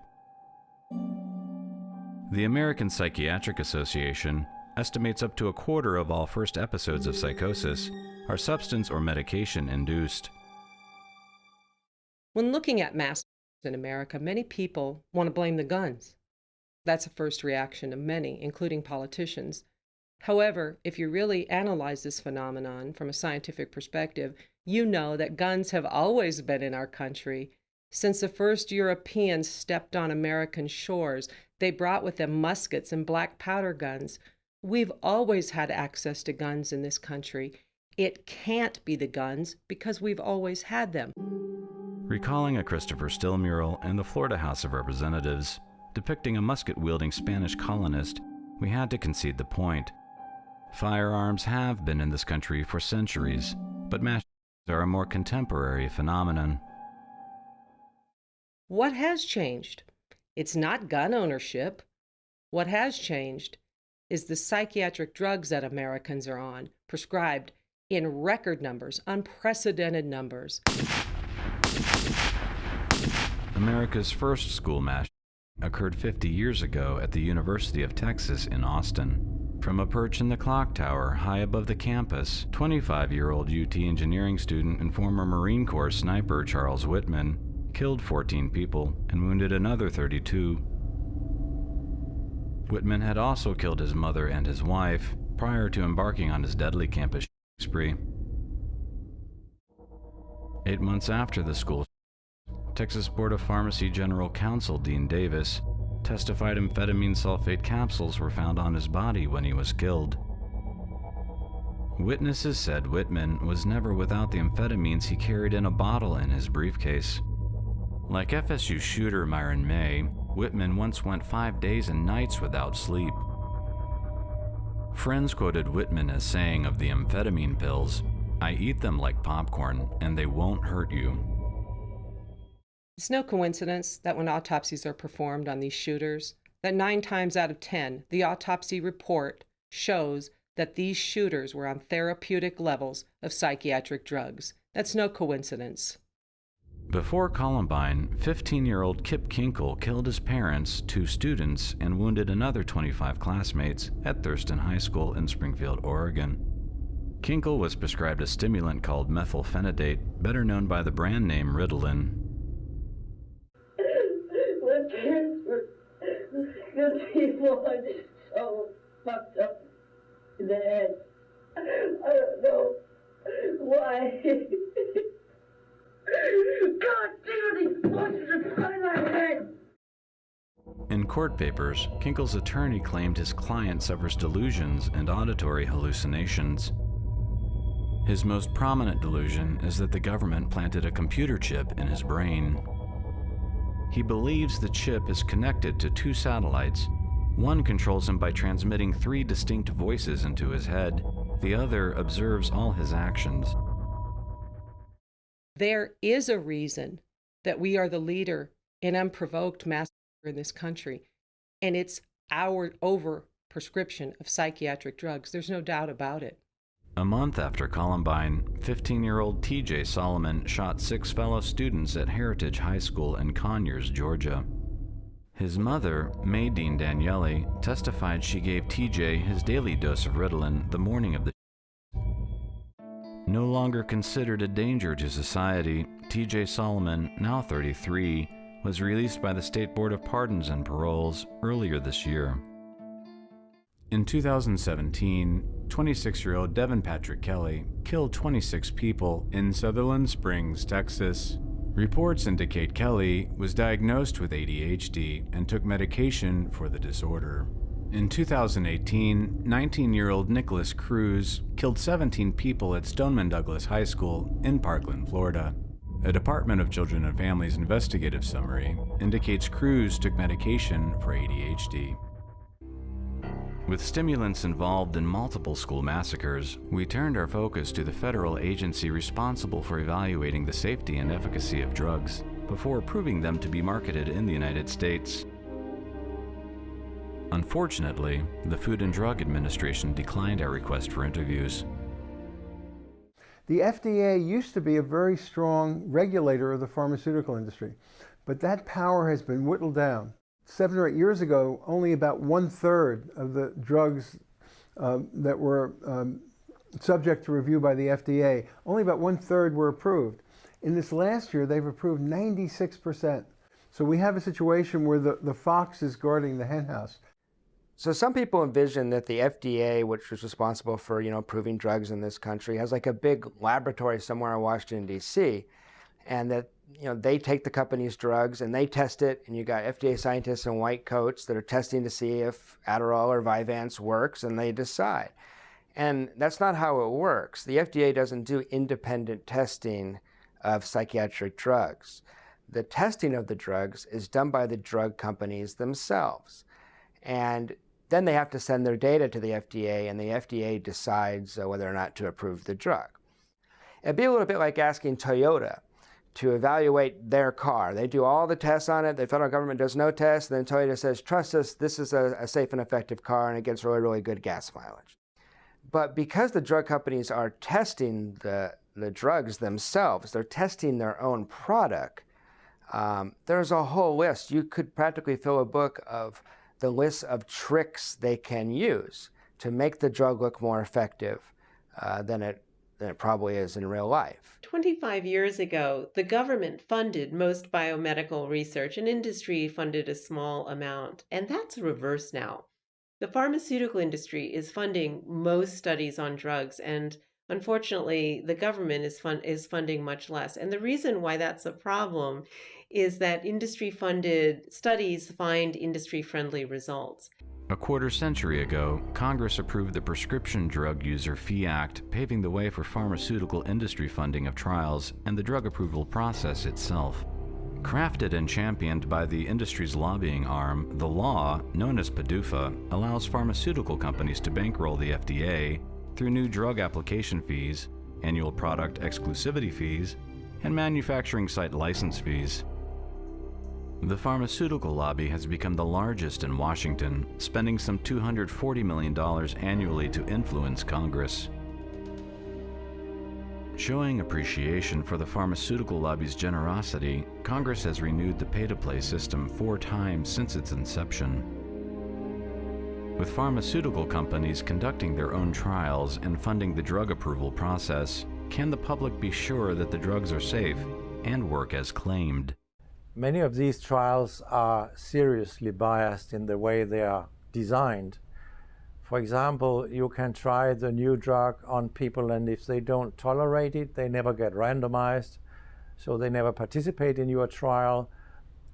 The American Psychiatric Association estimates up to a quarter of all first episodes of psychosis are substance or medication induced. When looking at mass in America, many people want to blame the guns. That's a first reaction of many, including politicians. However, if you really analyze this phenomenon from a scientific perspective, you know that guns have always been in our country. Since the first Europeans stepped on American shores, they brought with them muskets and black powder guns. We've always had access to guns in this country. It can't be the guns because we've always had them. Recalling a Christopher Still mural in the Florida House of Representatives depicting a musket-wielding Spanish colonist, we had to concede the point. Firearms have been in this country for centuries, but mass are a more contemporary phenomenon. What has changed? It's not gun ownership. What has changed is the psychiatric drugs that Americans are on, prescribed in record numbers, unprecedented numbers. America's first school mass occurred 50 years ago at the University of Texas in Austin. From a perch in the clock tower high above the campus, 25-year-old UT engineering student and former Marine Corps sniper Charles Whitman killed 14 people and wounded another 32. Whitman had also killed his mother and his wife prior to embarking on his deadly campus spree. 8 months after the school, Texas Board of Pharmacy General Counsel Dean Davis testified amphetamine sulfate capsules were found on his body when he was killed. Witnesses said Whitman was never without the amphetamines he carried in a bottle in his briefcase. Like FSU shooter Myron May, Whitman once went 5 days and nights without sleep. Friends quoted Whitman as saying of the amphetamine pills, "I eat them like popcorn and they won't hurt you." It's no coincidence that when autopsies are performed on these shooters, that 9 times out of 10, the autopsy report shows that these shooters were on therapeutic levels of psychiatric drugs. That's no coincidence. Before Columbine, 15-year-old Kip Kinkle killed his parents, 2 students, and wounded another 25 classmates at Thurston High School in Springfield, Oregon. Kinkle was prescribed a stimulant called methylphenidate, better known by the brand name Ritalin. Because people are just so fucked up in the head. I don't know why. God damn, these voices are behind my head. In court papers, Kinkle's attorney claimed his client suffers delusions and auditory hallucinations. His most prominent delusion is that the government planted a computer chip in his brain. He believes the chip is connected to 2 satellites. One controls him by transmitting 3 distinct voices into his head. The other observes all his actions. There is a reason that we are the leader in unprovoked massacre in this country, and it's our over-prescription of psychiatric drugs. There's no doubt about it. A month after Columbine, 15-year-old TJ Solomon shot 6 fellow students at Heritage High School in Conyers, Georgia. His mother, Maydeen Daniele, testified she gave TJ his daily dose of Ritalin the morning of the No longer considered a danger to society, TJ Solomon, now 33, was released by the State Board of Pardons and Paroles earlier this year. In 2017, 26-year-old Devin Patrick Kelly killed 26 people in Sutherland Springs, Texas. Reports indicate Kelly was diagnosed with ADHD and took medication for the disorder. In 2018, 19-year-old Nicholas Cruz killed 17 people at Stoneman Douglas High School in Parkland, Florida. A Department of Children and Families investigative summary indicates Cruz took medication for ADHD. With stimulants involved in multiple school massacres, we turned our focus to the federal agency responsible for evaluating the safety and efficacy of drugs before approving them to be marketed in the United States. Unfortunately, the Food and Drug Administration declined our request for interviews. The FDA used to be a very strong regulator of the pharmaceutical industry, but that power has been whittled down. 7 or 8 years ago, only about 1/3 of the drugs that were subject to review by the FDA, only about 1/3 were approved. In this last year, they've approved 96%. So we have a situation where the fox is guarding the henhouse. So some people envision that the FDA, which was responsible for, approving drugs in this country, has like a big laboratory somewhere in Washington, D.C., and that they take the company's drugs and they test it, and you got FDA scientists in white coats that are testing to see if Adderall or Vyvanse works, and they decide. And that's not how it works. The FDA doesn't do independent testing of psychiatric drugs. The testing of the drugs is done by the drug companies themselves. And then they have to send their data to the FDA, and the FDA decides whether or not to approve the drug. It'd be a little bit like asking Toyota to evaluate their car. They do all the tests on it. The federal government does no tests. Then Toyota says, trust us, this is a safe and effective car, and it gets really, really good gas mileage. But because the drug companies are testing the drugs themselves, they're testing their own product, there's a whole list. You could practically fill a book of the list of tricks they can use to make the drug look more effective than it probably is in real life. 25 years ago, the government funded most biomedical research and industry funded a small amount, and that's reversed now. The pharmaceutical industry is funding most studies on drugs, and unfortunately, the government is funding much less. And the reason why that's a problem is that industry-funded studies find industry-friendly results. A quarter century ago, Congress approved the Prescription Drug User Fee Act, paving the way for pharmaceutical industry funding of trials and the drug approval process itself. Crafted and championed by the industry's lobbying arm, the law, known as PDUFA, allows pharmaceutical companies to bankroll the FDA through new drug application fees, annual product exclusivity fees, and manufacturing site license fees. The pharmaceutical lobby has become the largest in Washington, spending some $240 million annually to influence Congress. Showing appreciation for the pharmaceutical lobby's generosity, Congress has renewed the pay-to-play system 4 times since its inception. With pharmaceutical companies conducting their own trials and funding the drug approval process, can the public be sure that the drugs are safe and work as claimed? Many of these trials are seriously biased in the way they are designed. For example, you can try the new drug on people, and if they don't tolerate it, they never get randomized, so they never participate in your trial.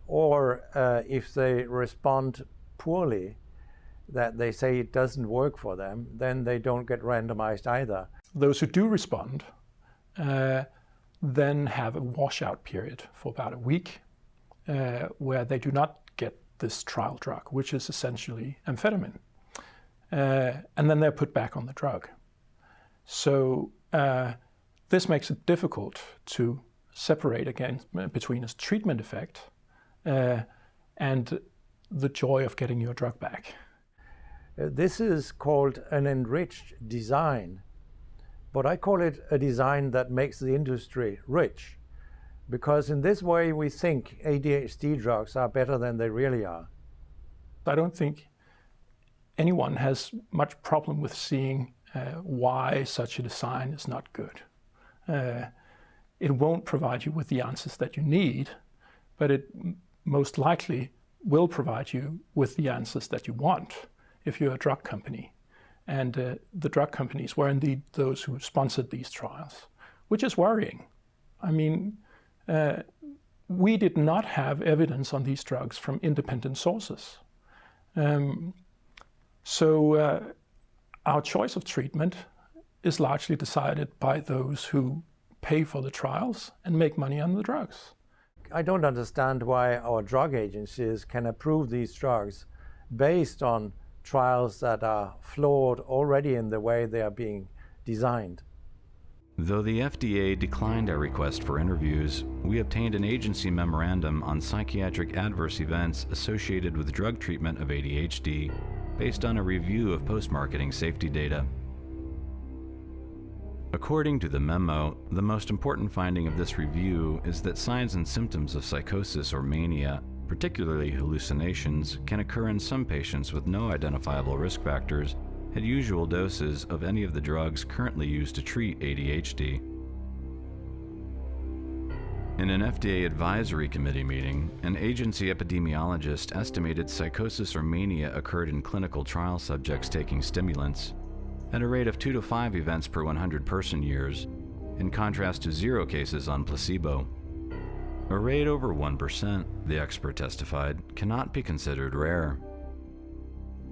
Or if they respond poorly, that they say it doesn't work for them, then they don't get randomized either. those who do respond then have a washout period for about a week where they do not get this trial drug, which is essentially amphetamine. And then they're put back on the drug. So this makes it difficult to separate between a treatment effect and the joy of getting your drug back. This is called an enriched design, but I call it a design that makes the industry rich, because in this way we think ADHD drugs are better than they really are. I don't think anyone has much problem with seeing why such a design is not good. It won't provide you with the answers that you need, but it most likely will provide you with the answers that you want if you're a drug company. And the drug companies were indeed those who sponsored these trials, which is worrying. I mean, we did not have evidence on these drugs from independent sources. So our choice of treatment is largely decided by those who pay for the trials and make money on the drugs. I don't understand why our drug agencies can approve these drugs based on trials that are flawed already in the way they are being designed. Though the FDA declined our request for interviews, we obtained an agency memorandum on psychiatric adverse events associated with drug treatment of ADHD based on a review of post-marketing safety data. According to the memo, the most important finding of this review is that signs and symptoms of psychosis or mania, particularly hallucinations, can occur in some patients with no identifiable risk factors at usual doses of any of the drugs currently used to treat ADHD. In an FDA advisory committee meeting, an agency epidemiologist estimated psychosis or mania occurred in clinical trial subjects taking stimulants at a rate of 2 to 5 events per 100 person years, in contrast to 0 cases on placebo. A rate over 1%, the expert testified, cannot be considered rare.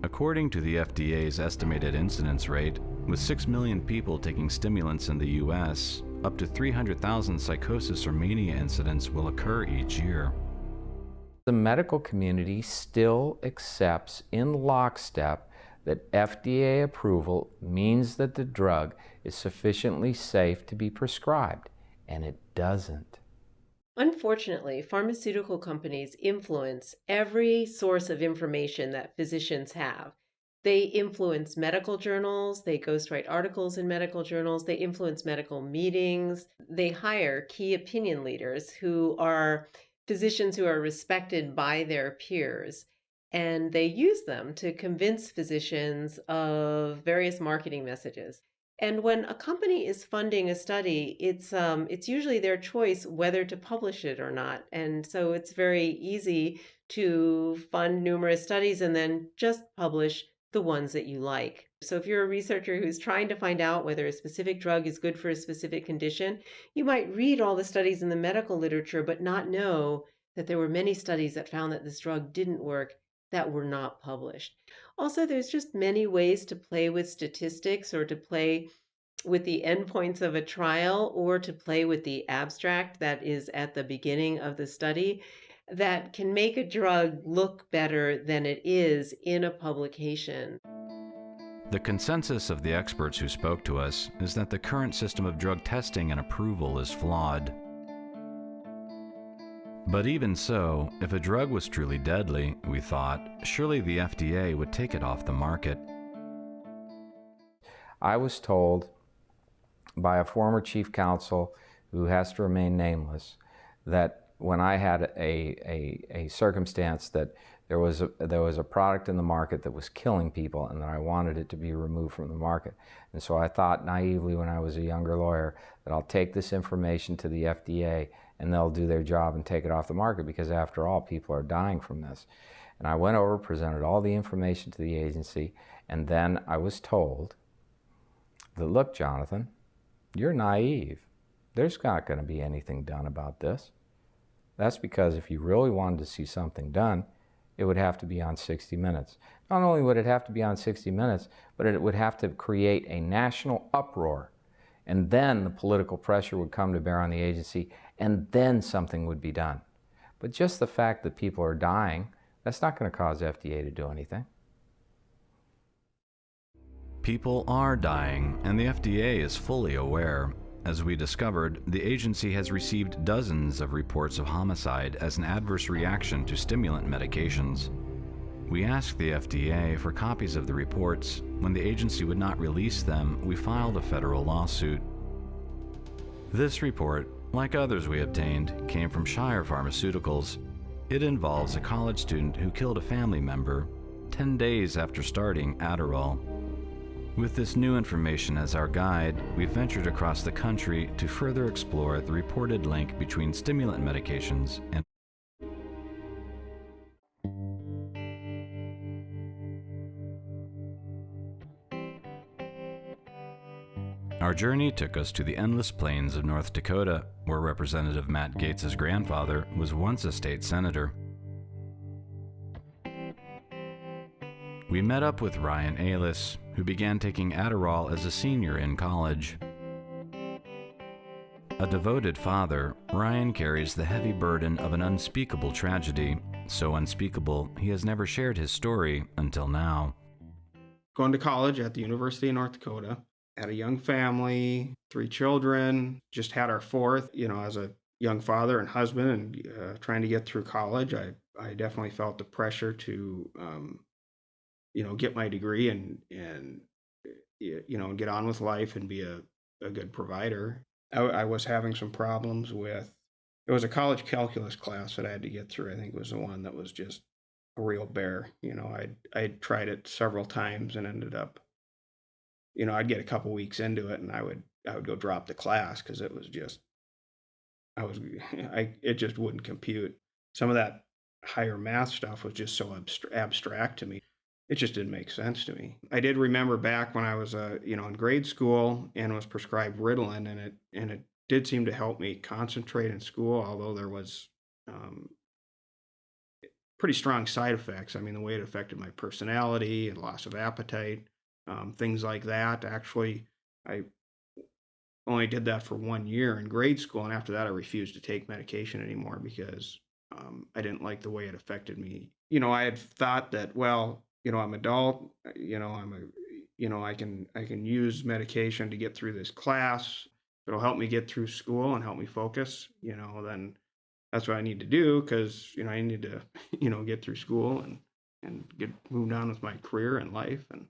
According to the FDA's estimated incidence rate, with 6 million people taking stimulants in the US, up to 300,000 psychosis or mania incidents will occur each year. The medical community still accepts in lockstep that FDA approval means that the drug is sufficiently safe to be prescribed, and it doesn't. Unfortunately, pharmaceutical companies influence every source of information that physicians have. They influence medical journals, they ghostwrite articles in medical journals, they influence medical meetings, they hire key opinion leaders who are physicians who are respected by their peers, and they use them to convince physicians of various marketing messages. And when a company is funding a study, it's usually their choice whether to publish it or not. And so it's very easy to fund numerous studies and then just publish the ones that you like. So if you're a researcher who's trying to find out whether a specific drug is good for a specific condition, you might read all the studies in the medical literature, but not know that there were many studies that found that this drug didn't work that were not published. Also, there's just many ways to play with statistics or to play with the endpoints of a trial or to play with the abstract that is at the beginning of the study that can make a drug look better than it is in a publication. The consensus of the experts who spoke to us is that the current system of drug testing and approval is flawed. But even so, if a drug was truly deadly, we thought, surely the FDA would take it off the market. I was told by a former chief counsel who has to remain nameless that when I had a circumstance that there was a product in the market that was killing people and that I wanted it to be removed from the market. And so I thought naively when I was a younger lawyer that I'll take this information to the FDA and they'll do their job and take it off the market, because after all, people are dying from this. And I went over, presented all the information to the agency, and then I was told that, look, Jonathan, you're naive. There's not going to be anything done about this. That's because if you really wanted to see something done, it would have to be on 60 Minutes. Not only would it have to be on 60 Minutes, but it would have to create a national uproar And then the political pressure would come to bear on the agency, and then something would be done. But just the fact that people are dying, that's not going to cause FDA to do anything. People are dying, and the FDA is fully aware. As we discovered, the agency has received dozens of reports of homicide as an adverse reaction to stimulant medications. We asked the FDA for copies of the reports. When the agency would not release them, we filed a federal lawsuit. This report, like others we obtained, came from Shire Pharmaceuticals. It involves a college student who killed a family member 10 days after starting Adderall. With this new information as our guide, we ventured across the country to further explore the reported link between stimulant medications and Our journey took us to the endless plains of North Dakota, where Representative Matt Gaetz's grandfather was once a state senator. We met up with Ryan Ailes, who began taking Adderall as a senior in college. A devoted father, Ryan carries the heavy burden of an unspeakable tragedy, so unspeakable he has never shared his story until now. Going to college at the University of North Dakota, had a young family, 3 children, just had our 4th, as a young father and husband and trying to get through college. I definitely felt the pressure to, get my degree and get on with life and be a good provider. I was having some problems with, it was a college calculus class that I had to get through. I think it was the one that was just a real bear. I'd tried it several times and ended up, I'd get a couple weeks into it and I would go drop the class because it was just, it just wouldn't compute. Some of that higher math stuff was just so abstract to me. It just didn't make sense to me. I did remember back when I was, in grade school and was prescribed Ritalin, and it did seem to help me concentrate in school, although there was pretty strong side effects. I mean, the way it affected my personality and loss of appetite. Things like that. Actually, I only did that for 1 year in grade school, and after that I refused to take medication anymore because I didn't like the way it affected me. I had thought that, well, I'm adult, I can use medication to get through this class. It'll help me get through school and help me focus, then that's what I need to do because, I need to, get through school and get moved on with my career and life. And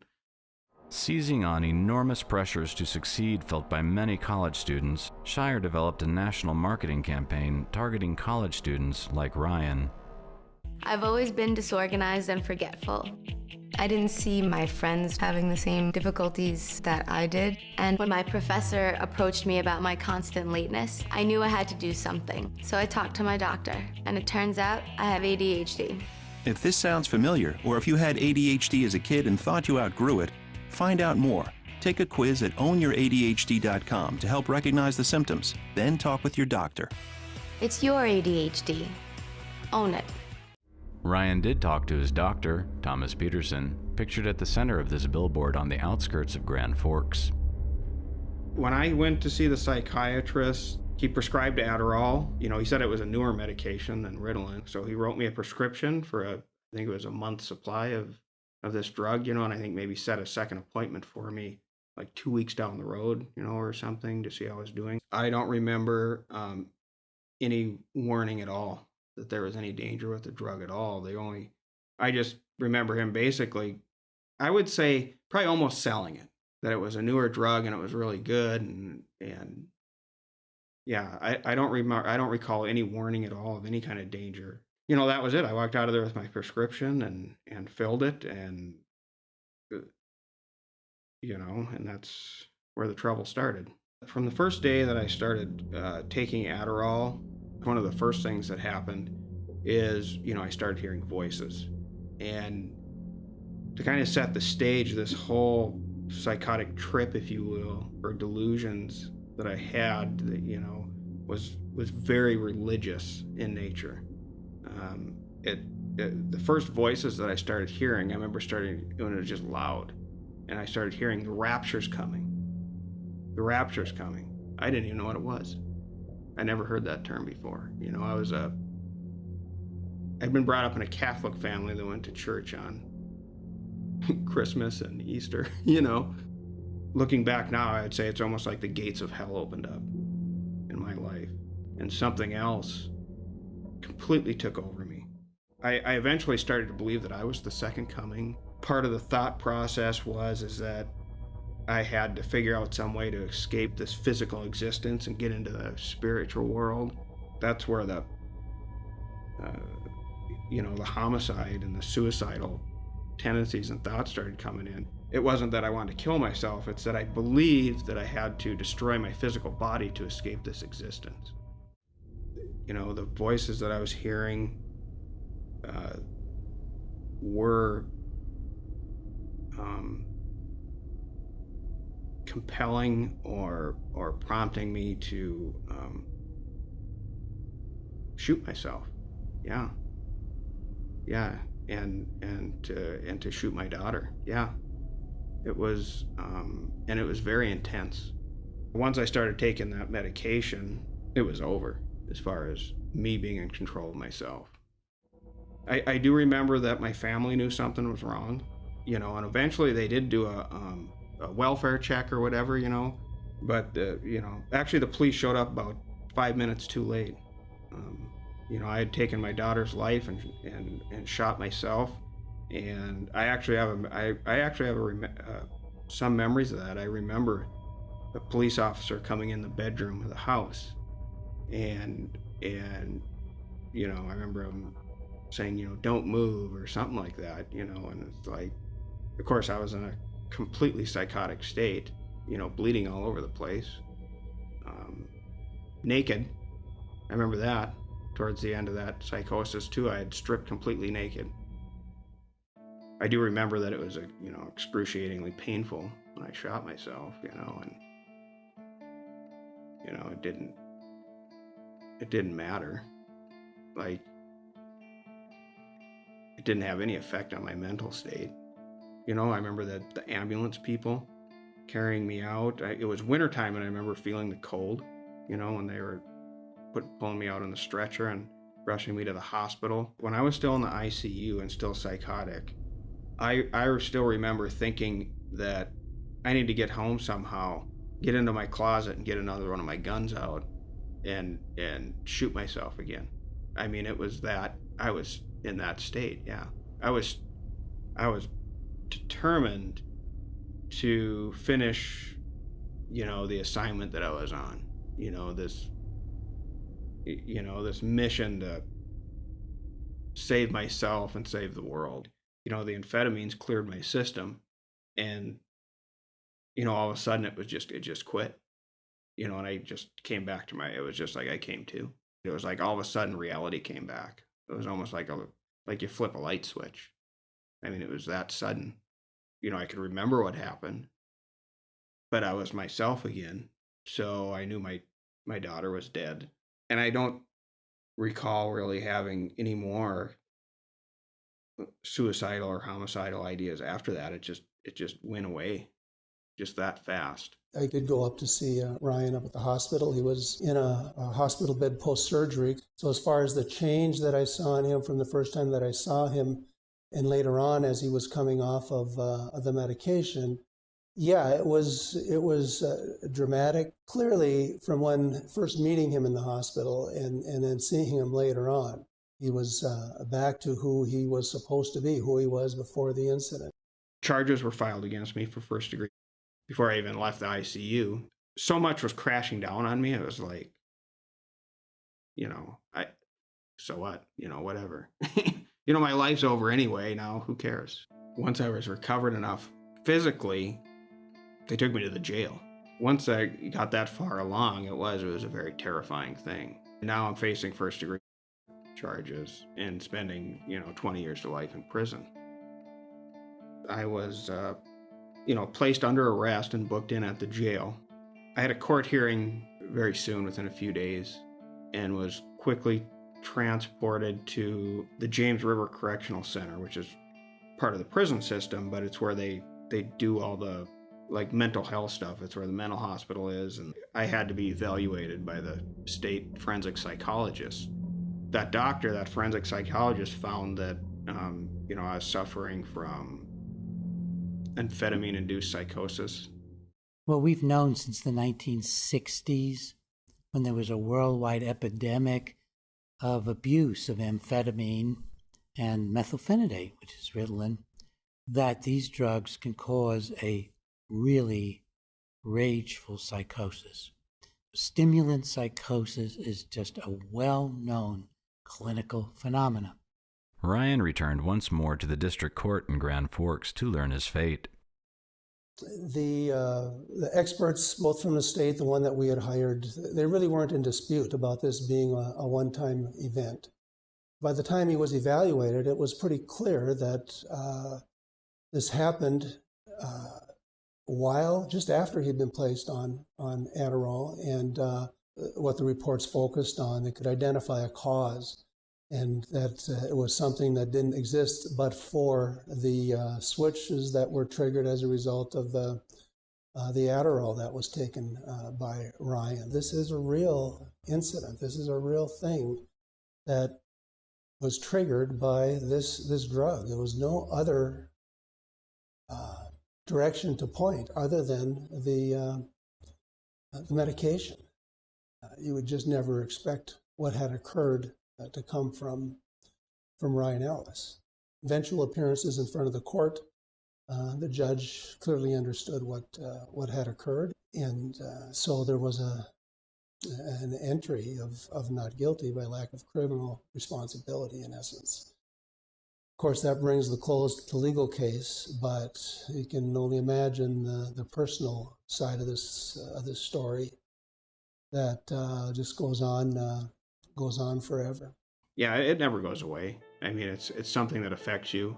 seizing on enormous pressures to succeed felt by many college students, Shire developed a national marketing campaign targeting college students like Ryan. I've always been disorganized and forgetful. I didn't see my friends having the same difficulties that I did. And when my professor approached me about my constant lateness, I knew I had to do something. So I talked to my doctor, and it turns out I have ADHD. If this sounds familiar, or if you had ADHD as a kid and thought you outgrew it, find out more. Take a quiz at ownYourADHD.com to help recognize the symptoms. Then talk with your doctor. It's your ADHD. Own it. Ryan did talk to his doctor, Thomas Peterson, pictured at the center of this billboard on the outskirts of Grand Forks. When I went to see the psychiatrist, he prescribed Adderall. He said it was a newer medication than Ritalin. So he wrote me a prescription for I think it was a month's supply of this drug, and I think maybe set a second appointment for me like 2 weeks down the road, or something to see how I was doing. I don't remember any warning at all that there was any danger with the drug at all. I just remember him basically, I would say probably almost selling it, that it was a newer drug and it was really good. And yeah, I don't recall any warning at all of any kind of danger. That was it. I walked out of there with my prescription and filled it, and and that's where the trouble started. From the first day that I started taking Adderall, one of the first things that happened is, I started hearing voices. And to kind of set the stage, this whole psychotic trip, if you will, or delusions that I had, that, was very religious in nature. The first voices that I started hearing, I remember when it was just loud, and I started hearing the rapture's coming. the rapture's coming. I didn't even know what it was. I never heard that term before. You know, I'd been brought up in a Catholic family that went to church on Christmas and Easter, you know. Looking back now, I'd say it's almost like the gates of hell opened up in my life, and something else completely took over me. I eventually started to believe that I was the second coming. Part of the thought process is that I had to figure out some way to escape this physical existence and get into the spiritual world. That's where the homicide and the suicidal tendencies and thoughts started coming in. It wasn't that I wanted to kill myself, it's that I believed that I had to destroy my physical body to escape this existence. You know, the voices that I was hearing were compelling or prompting me to shoot myself. Yeah, and to shoot my daughter. Yeah, it was, and it was very intense. Once I started taking that medication, it was over as far as me being in control of myself. I do remember that my family knew something was wrong, you know, and eventually they did do a welfare check or whatever, you know, but actually the police showed up about 5 minutes too late. You know, I had taken my daughter's life and shot myself, and I actually have some memories of that. I remember a police officer coming in the bedroom of the house, and you know, I remember him saying, you know, don't move or something like that, you know, and it's like, of course I was in a completely psychotic state, you know, bleeding all over the place, naked. I remember that. Towards the end of that psychosis too, I had stripped completely naked. I do remember that it was excruciatingly painful when I shot myself, you know, and you know, it didn't matter. Like, it didn't have any effect on my mental state. You know, I remember that the ambulance people carrying me out, it was wintertime, and I remember feeling the cold, you know, when they were pulling me out on the stretcher and rushing me to the hospital. When I was still in the ICU and still psychotic, I still remember thinking that I need to get home somehow, get into my closet and get another one of my guns out and shoot myself again. I mean, it was that, I was in that state, yeah. I was determined to finish, you know, the assignment that I was on, you know, this mission to save myself and save the world. You know, the amphetamines cleared my system, and, you know, all of a sudden it just quit, you know, and I just came back to it was just like I came to. It was like all of a sudden reality came back. It was almost like you flip a light switch. I mean, it was that sudden. You know, I could remember what happened, but I was myself again. So I knew my daughter was dead. And I don't recall really having any more suicidal or homicidal ideas after that. It just went away just that fast. I did go up to see Ryan up at the hospital. He was in a hospital bed post-surgery. So as far as the change that I saw in him from the first time that I saw him, and later on as he was coming off of the medication, yeah, it was dramatic. Clearly, from when first meeting him in the hospital and then seeing him later on, he was back to who he was supposed to be, who he was before the incident. Charges were filed against me for first degree before I even left the ICU. So much was crashing down on me. It was like, you know, so what? You know, whatever. You know, my life's over anyway. Now, who cares? Once I was recovered enough physically, they took me to the jail. Once I got that far along, it was a very terrifying thing. Now I'm facing first degree charges and spending, 20 years to life in prison. I was, placed under arrest and booked in at the jail. I had a court hearing very soon, within a few days, and was quickly transported to the James River Correctional Center, which is part of the prison system, but it's where they do all the like mental health stuff. It's where the mental hospital is, and I had to be evaluated by the state forensic psychologist. That doctor, that forensic psychologist, found that I was suffering from amphetamine-induced psychosis. Well, we've known since the 1960s, when there was a worldwide epidemic of abuse of amphetamine and methylphenidate, which is Ritalin, that these drugs can cause a really rageful psychosis. Stimulant psychosis is just a well-known clinical phenomenon. Ryan returned once more to the district court in Grand Forks to learn his fate. The experts, both from the state, the one that we had hired, they really weren't in dispute about this being a one-time event. By the time he was evaluated, it was pretty clear that this happened just after he'd been placed on Adderall, and what the reports focused on, they could identify a cause, and that it was something that didn't exist but for the switches that were triggered as a result of the Adderall that was taken by Ryan. This is a real incident. This is a real thing that was triggered by this drug. There was no other direction to point other than the medication. You would just never expect what had occurred to come from Ryan Ellis. Eventual appearances in front of the court, the judge clearly understood what had occurred, and so there was an entry of not guilty by lack of criminal responsibility, in essence. Of course, that brings the close to the legal case, but you can only imagine the personal side of this story that just goes on forever. Yeah, it never goes away. I mean, it's something that affects you.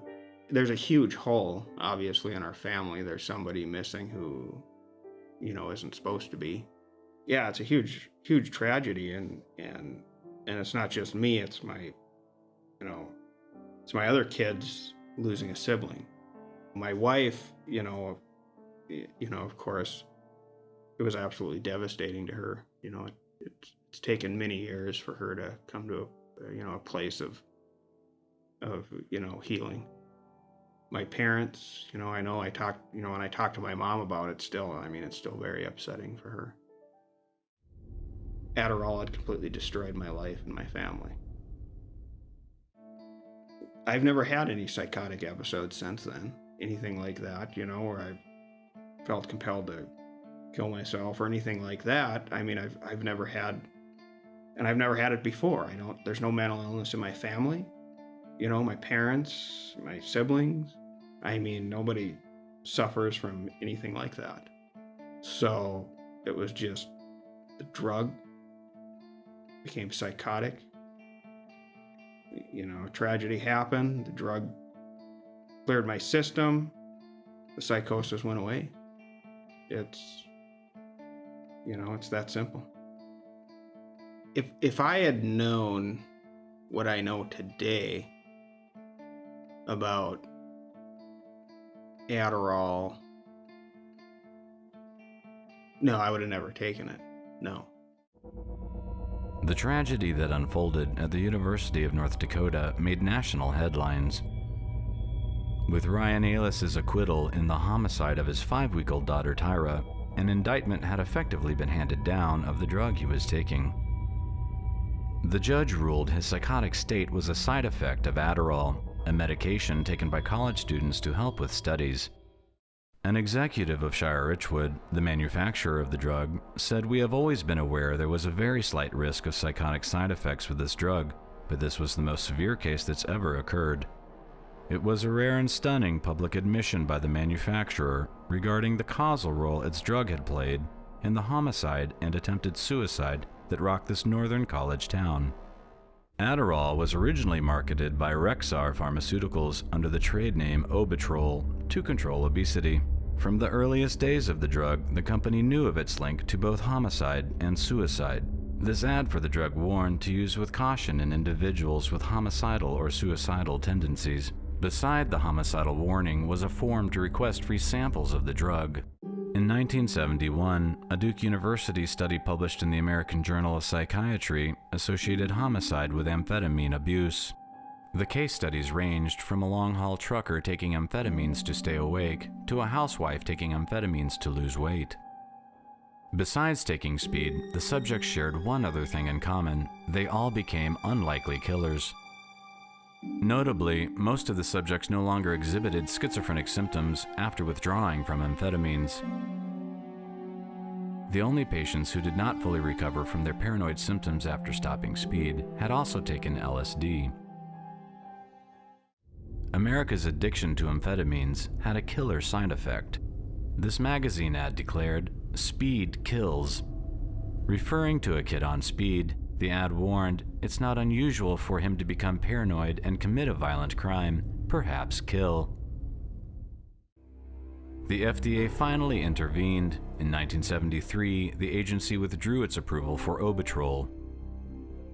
There's a huge hole, obviously, in our family. There's somebody missing who, isn't supposed to be. Yeah, it's a huge, huge tragedy, and it's not just me. It's my, it's my other kids losing a sibling. My wife, of course, it was absolutely devastating to her. It's taken many years for her to come to a place of healing. My parents, I know I talked, when I talk to my mom about it still, it's still very upsetting for her. Adderall had completely destroyed my life and my family. I've never had any psychotic episodes since then, anything like that, where I've felt compelled to kill myself or anything like that. I've never had, and I've never had it before. There's no mental illness in my family. My parents, my siblings, nobody suffers from anything like that. So it was just the drug became psychotic. Tragedy happened, the drug cleared my system, the psychosis went away. It's that simple. If I had known what I know today about Adderall, no, I would have never taken it. No. The tragedy that unfolded at the University of North Dakota made national headlines. With Ryan Ellis's acquittal in the homicide of his 5-week-old daughter Tyra, an indictment had effectively been handed down of the drug he was taking. The judge ruled his psychotic state was a side effect of Adderall, a medication taken by college students to help with studies. An executive of Shire Richwood, the manufacturer of the drug, said, "We have always been aware there was a very slight risk of psychotic side effects with this drug, but this was the most severe case that's ever occurred." It was a rare and stunning public admission by the manufacturer regarding the causal role its drug had played in the homicide and attempted suicide that rocked this northern college town. Adderall was originally marketed by Rexar Pharmaceuticals under the trade name Obitrol to control obesity. From the earliest days of the drug, the company knew of its link to both homicide and suicide. This ad for the drug warned to use with caution in individuals with homicidal or suicidal tendencies. Beside the homicidal warning was a form to request free samples of the drug. In 1971, a Duke University study published in the American Journal of Psychiatry associated homicide with amphetamine abuse. The case studies ranged from a long-haul trucker taking amphetamines to stay awake to a housewife taking amphetamines to lose weight. Besides taking speed, the subjects shared one other thing in common: they all became unlikely killers. Notably, most of the subjects no longer exhibited schizophrenic symptoms after withdrawing from amphetamines. The only patients who did not fully recover from their paranoid symptoms after stopping speed had also taken LSD. America's addiction to amphetamines had a killer side effect. This magazine ad declared, "Speed kills." Referring to a kid on speed, the ad warned it's not unusual for him to become paranoid and commit a violent crime, perhaps kill. The FDA finally intervened. In 1973, the agency withdrew its approval for Obitrol.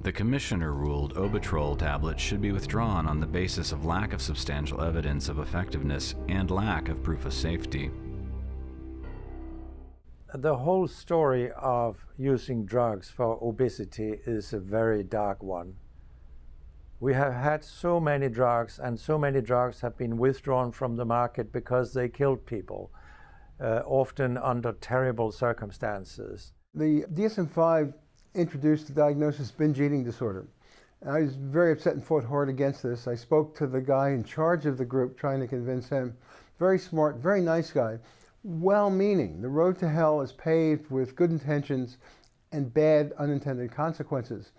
The commissioner ruled Obitrol tablets should be withdrawn on the basis of lack of substantial evidence of effectiveness and lack of proof of safety. The whole story of using drugs for obesity is a very dark one. We have had so many drugs, and so many drugs have been withdrawn from the market because they killed people, often under terrible circumstances. The DSM-5 introduced the diagnosis binge eating disorder. I was very upset and fought hard against this. I spoke to the guy in charge of the group, trying to convince him. Very smart, very nice guy. Well-meaning. The road to hell is paved with good intentions and bad unintended consequences.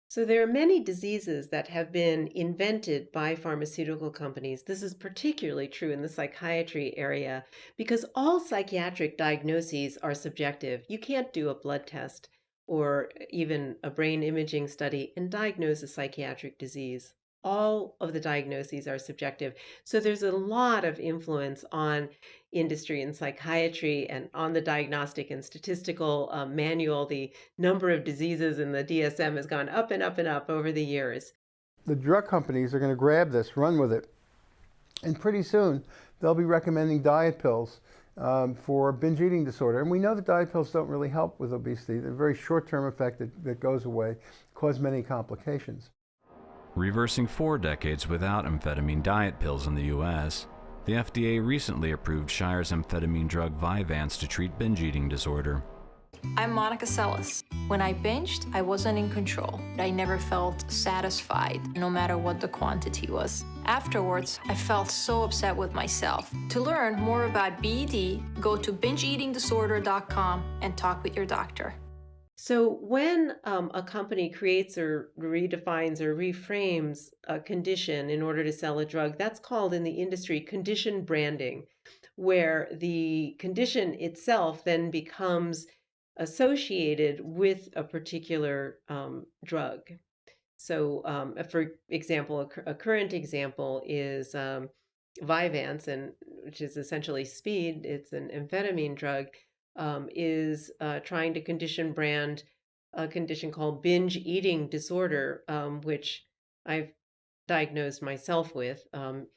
So there are many diseases that have been invented by pharmaceutical companies. This is particularly true in the psychiatry area because all psychiatric diagnoses are subjective. You can't do a blood test or even a brain imaging study and diagnose a psychiatric disease. All of the diagnoses are subjective. So there's a lot of influence on industry and psychiatry and on the diagnostic and statistical manual. The number of diseases in the DSM has gone up and up and up over the years. The drug companies are going to grab this, run with it, and pretty soon they'll be recommending diet pills for binge eating disorder. And we know that diet pills don't really help with obesity. They're a very short-term effect that goes away, cause many complications. Reversing 4 decades without amphetamine diet pills in the U.S., the FDA recently approved Shire's amphetamine drug Vyvanse to treat binge eating disorder. I'm Monica Sellis. When I binged, I wasn't in control. I never felt satisfied, no matter what the quantity was. Afterwards, I felt so upset with myself. To learn more about BED, go to bingeeatingdisorder.com and talk with your doctor. So when a company creates or redefines or reframes a condition in order to sell a drug, that's called in the industry condition branding, where the condition itself then becomes associated with a particular drug. So for example, a current example is Vyvanse, which is essentially speed. It's an amphetamine drug. Is trying to condition brand a condition called binge eating disorder, which I've diagnosed myself with. One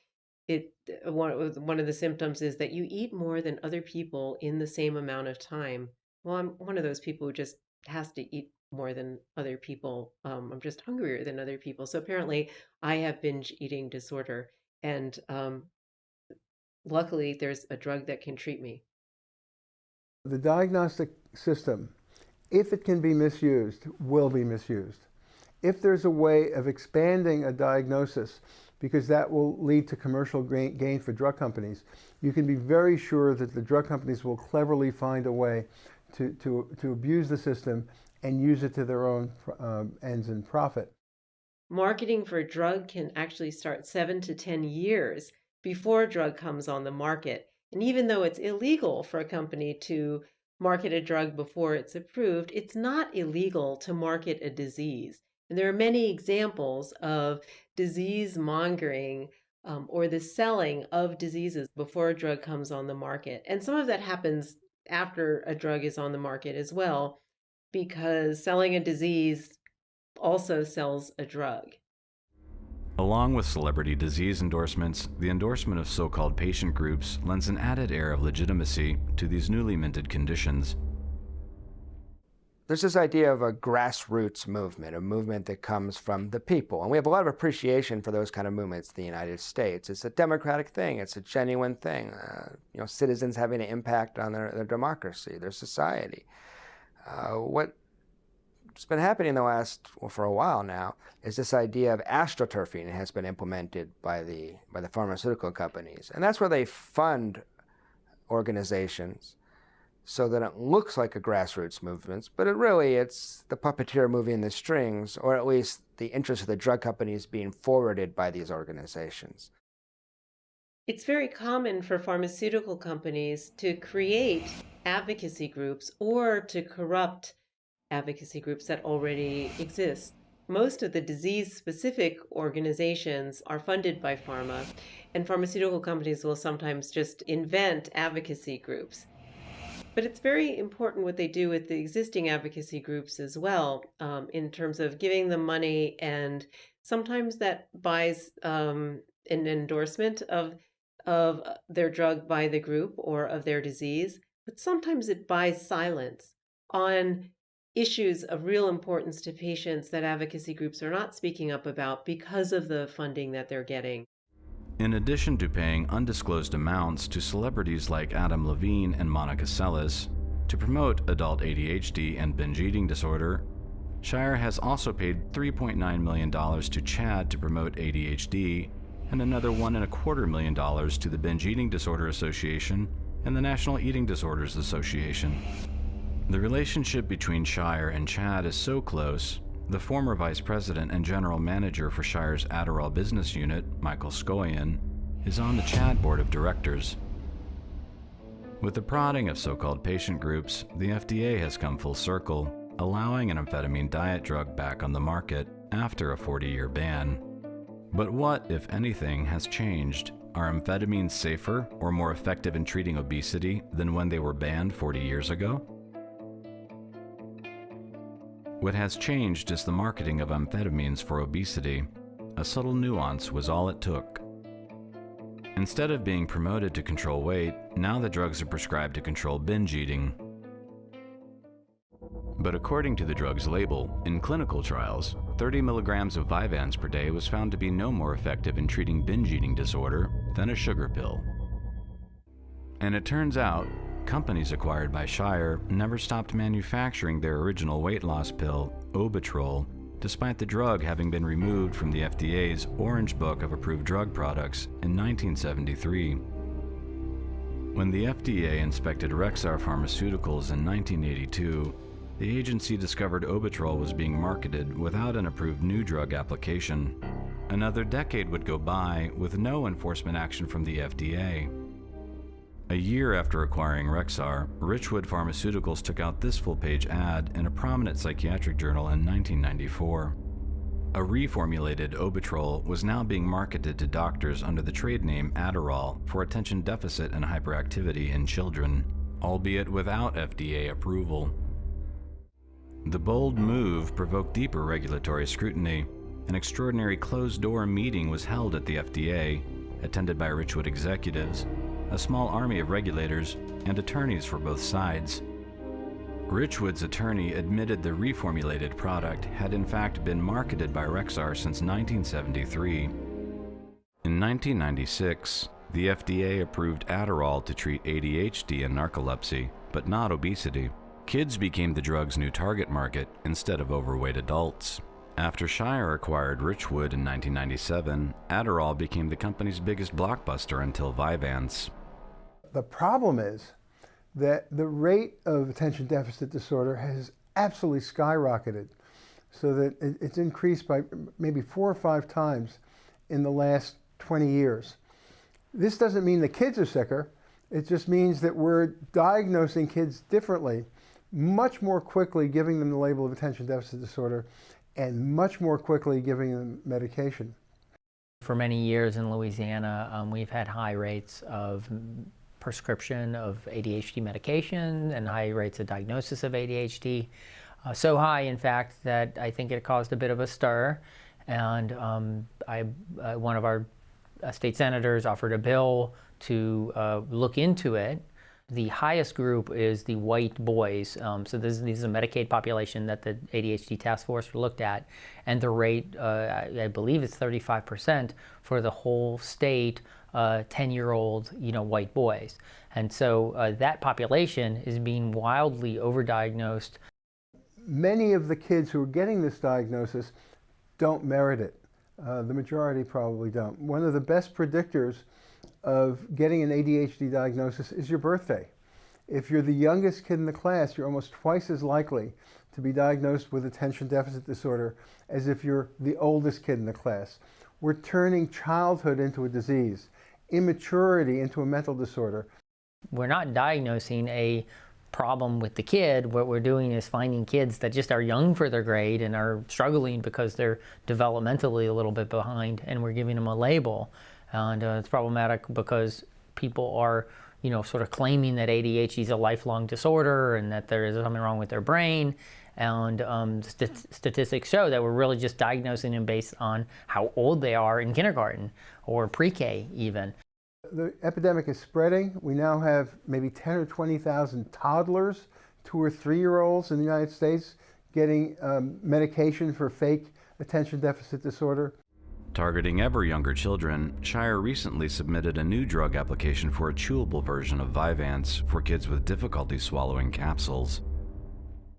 of the symptoms is that you eat more than other people in the same amount of time. Well, I'm one of those people who just has to eat more than other people. I'm just hungrier than other people. So apparently I have binge eating disorder, and luckily there's a drug that can treat me. The diagnostic system, if it can be misused, will be misused. If there's a way of expanding a diagnosis, because that will lead to commercial gain for drug companies, you can be very sure that the drug companies will cleverly find a way to abuse the system and use it to their own ends and profit. Marketing for a drug can actually start 7 to 10 years before a drug comes on the market. And even though it's illegal for a company to market a drug before it's approved, it's not illegal to market a disease. And there are many examples of disease mongering or the selling of diseases before a drug comes on the market. And some of that happens after a drug is on the market as well, because selling a disease also sells a drug. Along with celebrity disease endorsements, the endorsement of so-called patient groups lends an added air of legitimacy to these newly minted conditions. There's this idea of a grassroots movement, a movement that comes from the people. And we have a lot of appreciation for those kind of movements in the United States. It's a democratic thing. It's a genuine thing. Citizens having an impact on their democracy, their society. What's been happening for a while now is this idea of astroturfing has been implemented by the pharmaceutical companies. And that's where they fund organizations so that it looks like a grassroots movement, but it's the puppeteer moving the strings, or at least the interest of the drug companies being forwarded by these organizations. It's very common for pharmaceutical companies to create advocacy groups or to corrupt advocacy groups that already exist. Most of the disease-specific organizations are funded by pharma, and pharmaceutical companies will sometimes just invent advocacy groups. But it's very important what they do with the existing advocacy groups as well, in terms of giving them money, and sometimes that buys an endorsement of their drug by the group or of their disease, but sometimes it buys silence on issues of real importance to patients that advocacy groups are not speaking up about because of the funding that they're getting. In addition to paying undisclosed amounts to celebrities like Adam Levine and Monica Seles to promote adult ADHD and binge eating disorder, Shire has also paid $3.9 million to Chad to promote ADHD, and another $1.25 million to the Binge Eating Disorder Association and the National Eating Disorders Association. The relationship between Shire and Chad is so close, the former vice president and general manager for Shire's Adderall business unit, Michael Scoian, is on the Chad board of directors. With the prodding of so-called patient groups, the FDA has come full circle, allowing an amphetamine diet drug back on the market after a 40-year ban. But what, if anything, has changed? Are amphetamines safer or more effective in treating obesity than when they were banned 40 years ago? What has changed is the marketing of amphetamines for obesity. A subtle nuance was all it took. Instead of being promoted to control weight, now the drugs are prescribed to control binge eating. But according to the drug's label, in clinical trials, 30 milligrams of Vyvanse per day was found to be no more effective in treating binge eating disorder than a sugar pill. And it turns out, companies acquired by Shire never stopped manufacturing their original weight loss pill, Obitrol, despite the drug having been removed from the FDA's Orange Book of Approved Drug Products in 1973. When the FDA inspected Rexar Pharmaceuticals in 1982, the agency discovered Obitrol was being marketed without an approved new drug application. Another decade would go by with no enforcement action from the FDA. A year after acquiring Rexar, Richwood Pharmaceuticals took out this full-page ad in a prominent psychiatric journal in 1994. A reformulated Obitrol was now being marketed to doctors under the trade name Adderall for attention deficit and hyperactivity in children, albeit without FDA approval. The bold move provoked deeper regulatory scrutiny. An extraordinary closed-door meeting was held at the FDA, attended by Richwood executives, a small army of regulators, and attorneys for both sides. Richwood's attorney admitted the reformulated product had in fact been marketed by Rexar since 1973. In 1996, the FDA approved Adderall to treat ADHD and narcolepsy, but not obesity. Kids became the drug's new target market instead of overweight adults. After Shire acquired Richwood in 1997, Adderall became the company's biggest blockbuster until Vyvanse. The problem is that the rate of attention deficit disorder has absolutely skyrocketed, so that it's increased by maybe 4 or 5 times in the last 20 years. This doesn't mean the kids are sicker. It just means that we're diagnosing kids differently, much more quickly giving them the label of attention deficit disorder, and much more quickly giving them medication. For many years in Louisiana, we've had high rates of prescription of ADHD medication and high rates of diagnosis of ADHD. So high, in fact, that I think it caused a bit of a stir. And one of our state senators offered a bill to look into it. The highest group is the white boys. So this is a Medicaid population that the ADHD task force looked at, and the rate, I believe, is 35% for the whole state, 10-year-old, white boys. And so that population is being wildly overdiagnosed. Many of the kids who are getting this diagnosis don't merit it. The majority probably don't. One of the best predictors of getting an ADHD diagnosis is your birthday. If you're the youngest kid in the class, you're almost twice as likely to be diagnosed with attention deficit disorder as if you're the oldest kid in the class. We're turning childhood into a disease, immaturity into a mental disorder. We're not diagnosing a problem with the kid. What we're doing is finding kids that just are young for their grade and are struggling because they're developmentally a little bit behind, and we're giving them a label. And it's problematic because people are, sort of claiming that ADHD is a lifelong disorder and that there is something wrong with their brain. And statistics show that we're really just diagnosing them based on how old they are in kindergarten or pre-K even. The epidemic is spreading. We now have maybe 10 or 20,000 toddlers, 2 or 3-year-olds in the United States getting medication for fake attention deficit disorder. Targeting ever younger children, Shire recently submitted a new drug application for a chewable version of Vyvanse for kids with difficulty swallowing capsules.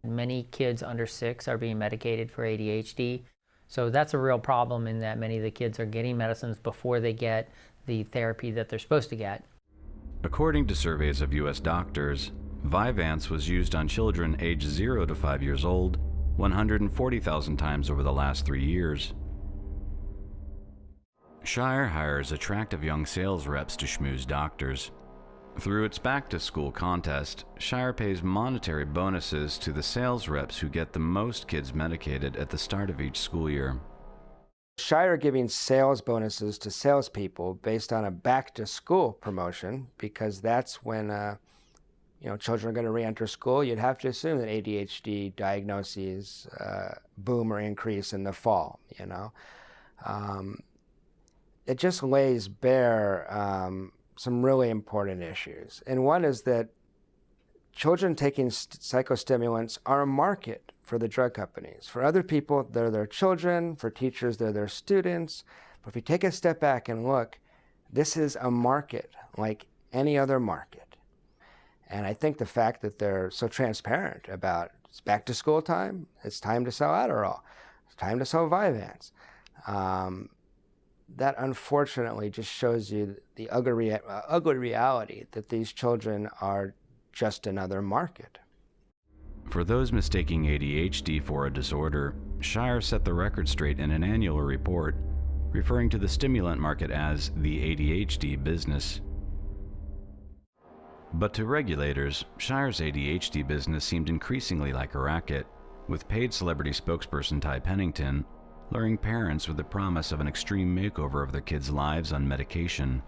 Many kids under 6 are being medicated for ADHD. So that's a real problem in that many of the kids are getting medicines before they get the therapy that they're supposed to get. According to surveys of U.S. doctors, Vyvanse was used on children aged 0 to 5 years old 140,000 times over the last 3 years. Shire hires attractive young sales reps to schmooze doctors. Through its back-to-school contest, Shire pays monetary bonuses to the sales reps who get the most kids medicated at the start of each school year. Shire giving sales bonuses to salespeople based on a back-to-school promotion, because that's when children are going to re-enter school. You'd have to assume that ADHD diagnoses boom or increase in the fall. It just lays bare some really important issues. And one is that children taking psychostimulants are a market for the drug companies. For other people, they're their children. For teachers, they're their students. But if you take a step back and look, this is a market like any other market. And I think the fact that they're so transparent about it's back to school time, it's time to sell Adderall, it's time to sell Vyvanse, that unfortunately just shows you the ugly reality that these children are just another market. For those mistaking ADHD for a disorder, Shire set the record straight in an annual report, referring to the stimulant market as the ADHD business. But to regulators, Shire's ADHD business seemed increasingly like a racket, with paid celebrity spokesperson Ty Pennington luring parents with the promise of an extreme makeover of their kids' lives on medication.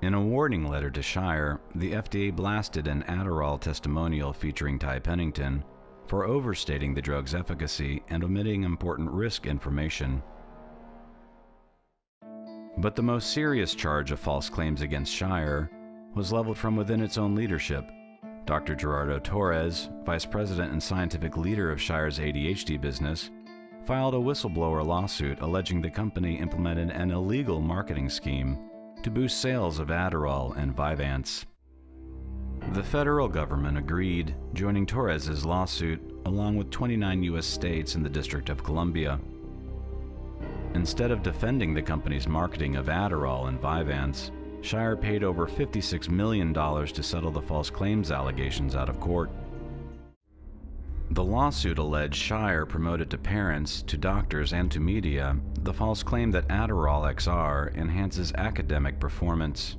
In a warning letter to Shire, the FDA blasted an Adderall testimonial featuring Ty Pennington for overstating the drug's efficacy and omitting important risk information. But the most serious charge of false claims against Shire was leveled from within its own leadership. Dr. Gerardo Torres, vice president and scientific leader of Shire's ADHD business, filed a whistleblower lawsuit alleging the company implemented an illegal marketing scheme to boost sales of Adderall and Vyvanse. The federal government agreed, joining Torres's lawsuit along with 29 U.S. states and the District of Columbia. Instead of defending the company's marketing of Adderall and Vyvanse, Shire paid over $56 million to settle the false claims allegations out of court. The lawsuit alleged Shire promoted to parents, to doctors, and to media the false claim that Adderall XR enhances academic performance.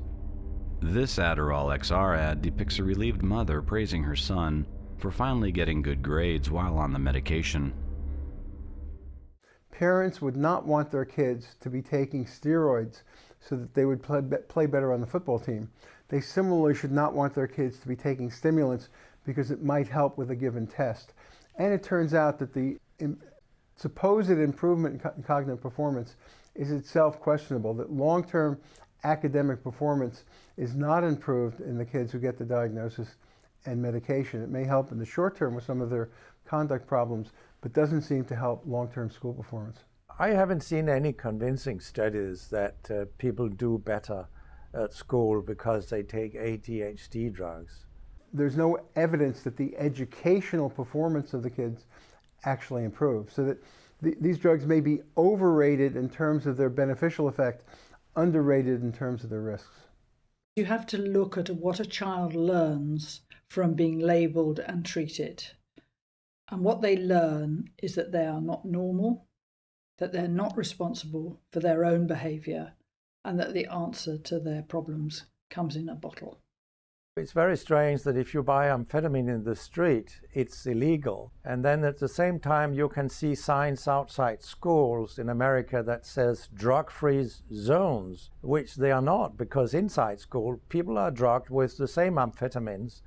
This Adderall XR ad depicts a relieved mother praising her son for finally getting good grades while on the medication. Parents would not want their kids to be taking steroids so that they would play better on the football team. They similarly should not want their kids to be taking stimulants because it might help with a given test. And it turns out that the supposed improvement in cognitive performance is itself questionable, that long-term academic performance is not improved in the kids who get the diagnosis and medication. It may help in the short term with some of their conduct problems, but doesn't seem to help long-term school performance. I haven't seen any convincing studies that people do better at school because they take ADHD drugs. There's no evidence that the educational performance of the kids actually improves, so that these drugs may be overrated in terms of their beneficial effect, underrated in terms of their risks. You have to look at what a child learns from being labelled and treated. And what they learn is that they are not normal, that they're not responsible for their own behaviour, and that the answer to their problems comes in a bottle. It's very strange that if you buy amphetamine in the street, it's illegal. And then at the same time, you can see signs outside schools in America that says drug-free zones, which they are not, because inside school, people are drugged with the same amphetamines,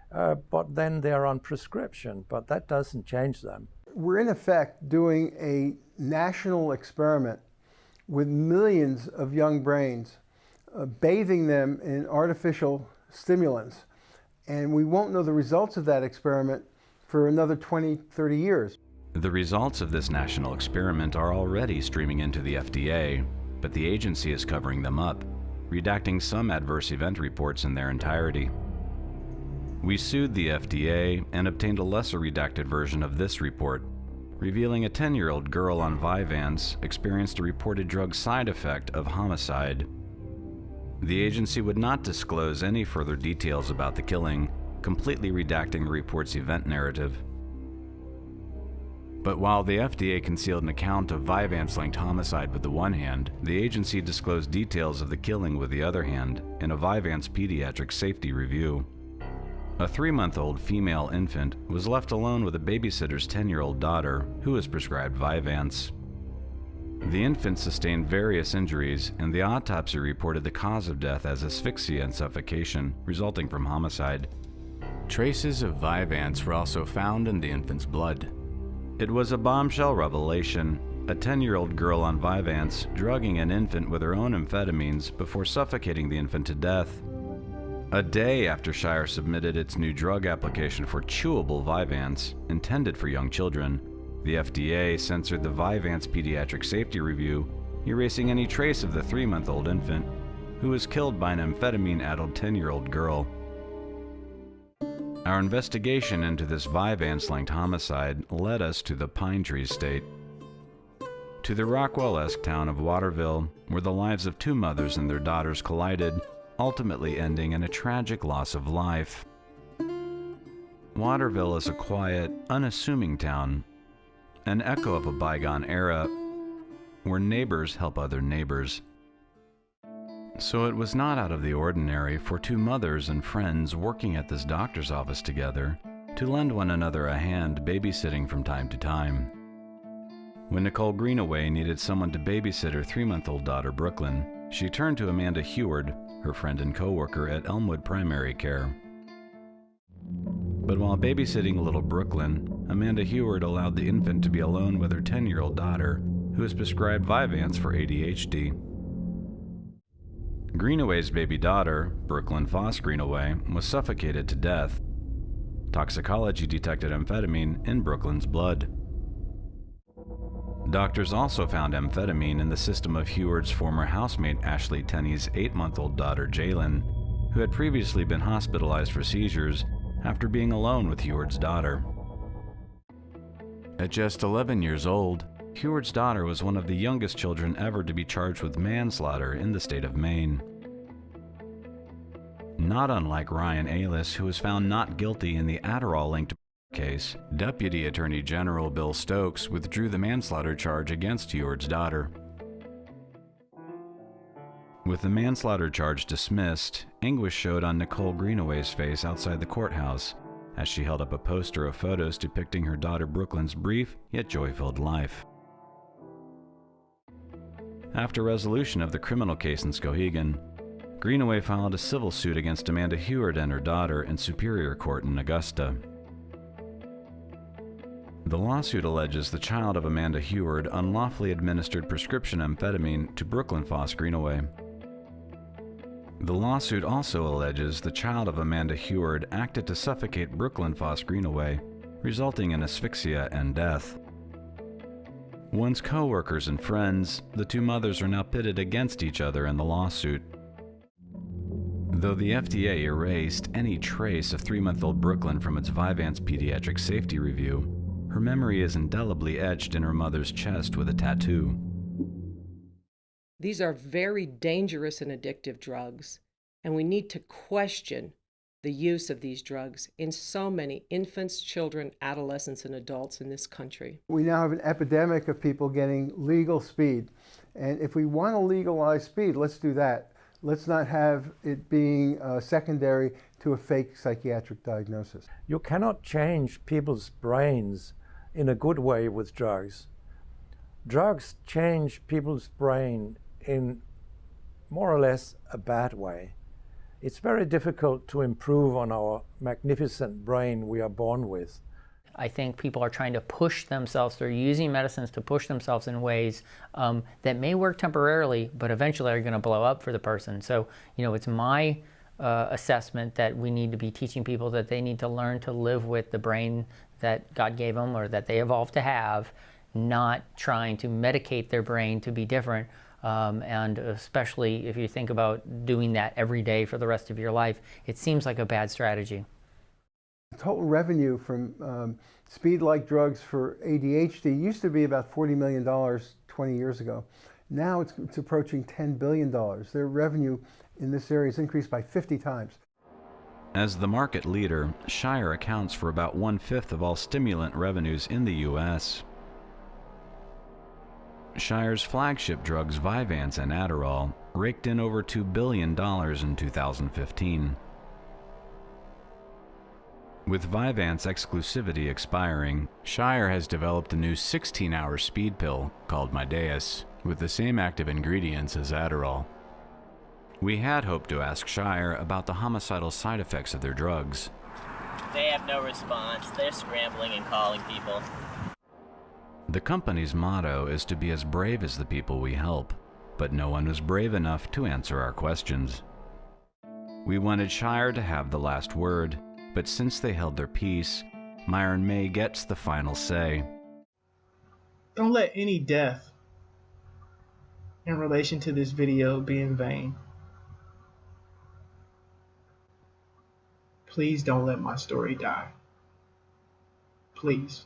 but then they're on prescription, but that doesn't change them. We're in effect doing a national experiment with millions of young brains, bathing them in artificial stimulants, and we won't know the results of that experiment for another 20, 30 years. The results of this national experiment are already streaming into the FDA, but the agency is covering them up, redacting some adverse event reports in their entirety. We sued the FDA and obtained a lesser redacted version of this report, revealing a 10-year-old girl on Vyvanse experienced a reported drug side effect of homicide. The agency would not disclose any further details about the killing, completely redacting the report's event narrative. But while the FDA concealed an account of Vyvanse-linked homicide with the one hand, the agency disclosed details of the killing with the other hand in a Vyvanse pediatric safety review. A 3-month-old female infant was left alone with a babysitter's 10-year-old daughter, who was prescribed Vyvanse. The infant sustained various injuries, and the autopsy reported the cause of death as asphyxia and suffocation, resulting from homicide. Traces of Vyvanse were also found in the infant's blood. It was a bombshell revelation, a 10-year-old girl on Vyvanse drugging an infant with her own amphetamines before suffocating the infant to death. A day after Shire submitted its new drug application for chewable Vyvanse, intended for young children, the FDA censored the Vyvanse pediatric safety review, erasing any trace of the 3-month-old infant, who was killed by an amphetamine-addled 10-year-old girl. Our investigation into this Vyvanse-linked homicide led us to the Pine Tree State, to the Rockwell-esque town of Waterville, where the lives of 2 mothers and their daughters collided, ultimately ending in a tragic loss of life. Waterville is a quiet, unassuming town, an echo of a bygone era where neighbors help other neighbors. So it was not out of the ordinary for 2 mothers and friends working at this doctor's office together to lend one another a hand babysitting from time to time. When Nicole Greenaway needed someone to babysit her 3-month-old daughter, Brooklyn, she turned to Amanda Heward, her friend and co-worker at Elmwood Primary Care. But while babysitting little Brooklyn, Amanda Heward allowed the infant to be alone with her 10-year-old daughter, who was prescribed Vyvanse for ADHD. Greenaway's baby daughter, Brooklyn Foss Greenaway, was suffocated to death. Toxicology detected amphetamine in Brooklyn's blood. Doctors also found amphetamine in the system of Heward's former housemate Ashley Tenney's 8-month-old daughter, Jalen, who had previously been hospitalized for seizures after being alone with Heward's daughter. At just 11 years old, Heward's daughter was one of the youngest children ever to be charged with manslaughter in the state of Maine. Not unlike Ryan Ailes, who was found not guilty in the Adderall-linked case, Deputy Attorney General Bill Stokes withdrew the manslaughter charge against Heward's daughter. With the manslaughter charge dismissed, anguish showed on Nicole Greenaway's face outside the courthouse as she held up a poster of photos depicting her daughter Brooklyn's brief yet joy-filled life. After resolution of the criminal case in Skowhegan, Greenaway filed a civil suit against Amanda Heward and her daughter in Superior Court in Augusta. The lawsuit alleges the child of Amanda Heward unlawfully administered prescription amphetamine to Brooklyn Foss Greenaway. The lawsuit also alleges the child of Amanda Heward acted to suffocate Brooklyn Foss Greenaway, resulting in asphyxia and death. Once co-workers and friends, the two mothers are now pitted against each other in the lawsuit. Though the FDA erased any trace of 3-month-old Brooklyn from its Vyvanse pediatric safety review, her memory is indelibly etched in her mother's chest with a tattoo. These are very dangerous and addictive drugs, and we need to question the use of these drugs in so many infants, children, adolescents, and adults in this country. We now have an epidemic of people getting legal speed. And if we want to legalize speed, let's do that. Let's not have it being secondary to a fake psychiatric diagnosis. You cannot change people's brains in a good way with drugs. Drugs change people's brain in more or less a bad way. It's very difficult to improve on our magnificent brain we are born with. I think people are trying to push themselves. They're using medicines to push themselves in ways that may work temporarily, but eventually are going to blow up for the person. So, it's my assessment that we need to be teaching people that they need to learn to live with the brain that God gave them or that they evolved to have, not trying to medicate their brain to be different. And especially if you think about doing that every day for the rest of your life, it seems like a bad strategy. Total revenue from speed-like drugs for ADHD used to be about $40 million 20 years ago. Now it's approaching $10 billion. Their revenue in this area has increased by 50 times. As the market leader, Shire accounts for about 1/5 of all stimulant revenues in the U.S. Shire's flagship drugs Vyvanse and Adderall raked in over $2 billion in 2015. With Vyvanse exclusivity expiring, Shire has developed a new 16-hour speed pill called Mideus, with the same active ingredients as Adderall. We had hoped to ask Shire about the homicidal side effects of their drugs. They have no response. They're scrambling and calling people. The company's motto is to be as brave as the people we help, but no one was brave enough to answer our questions. We wanted Shire to have the last word, but since they held their peace, Myron May gets the final say. Don't let any death in relation to this video be in vain. Please don't let my story die. Please.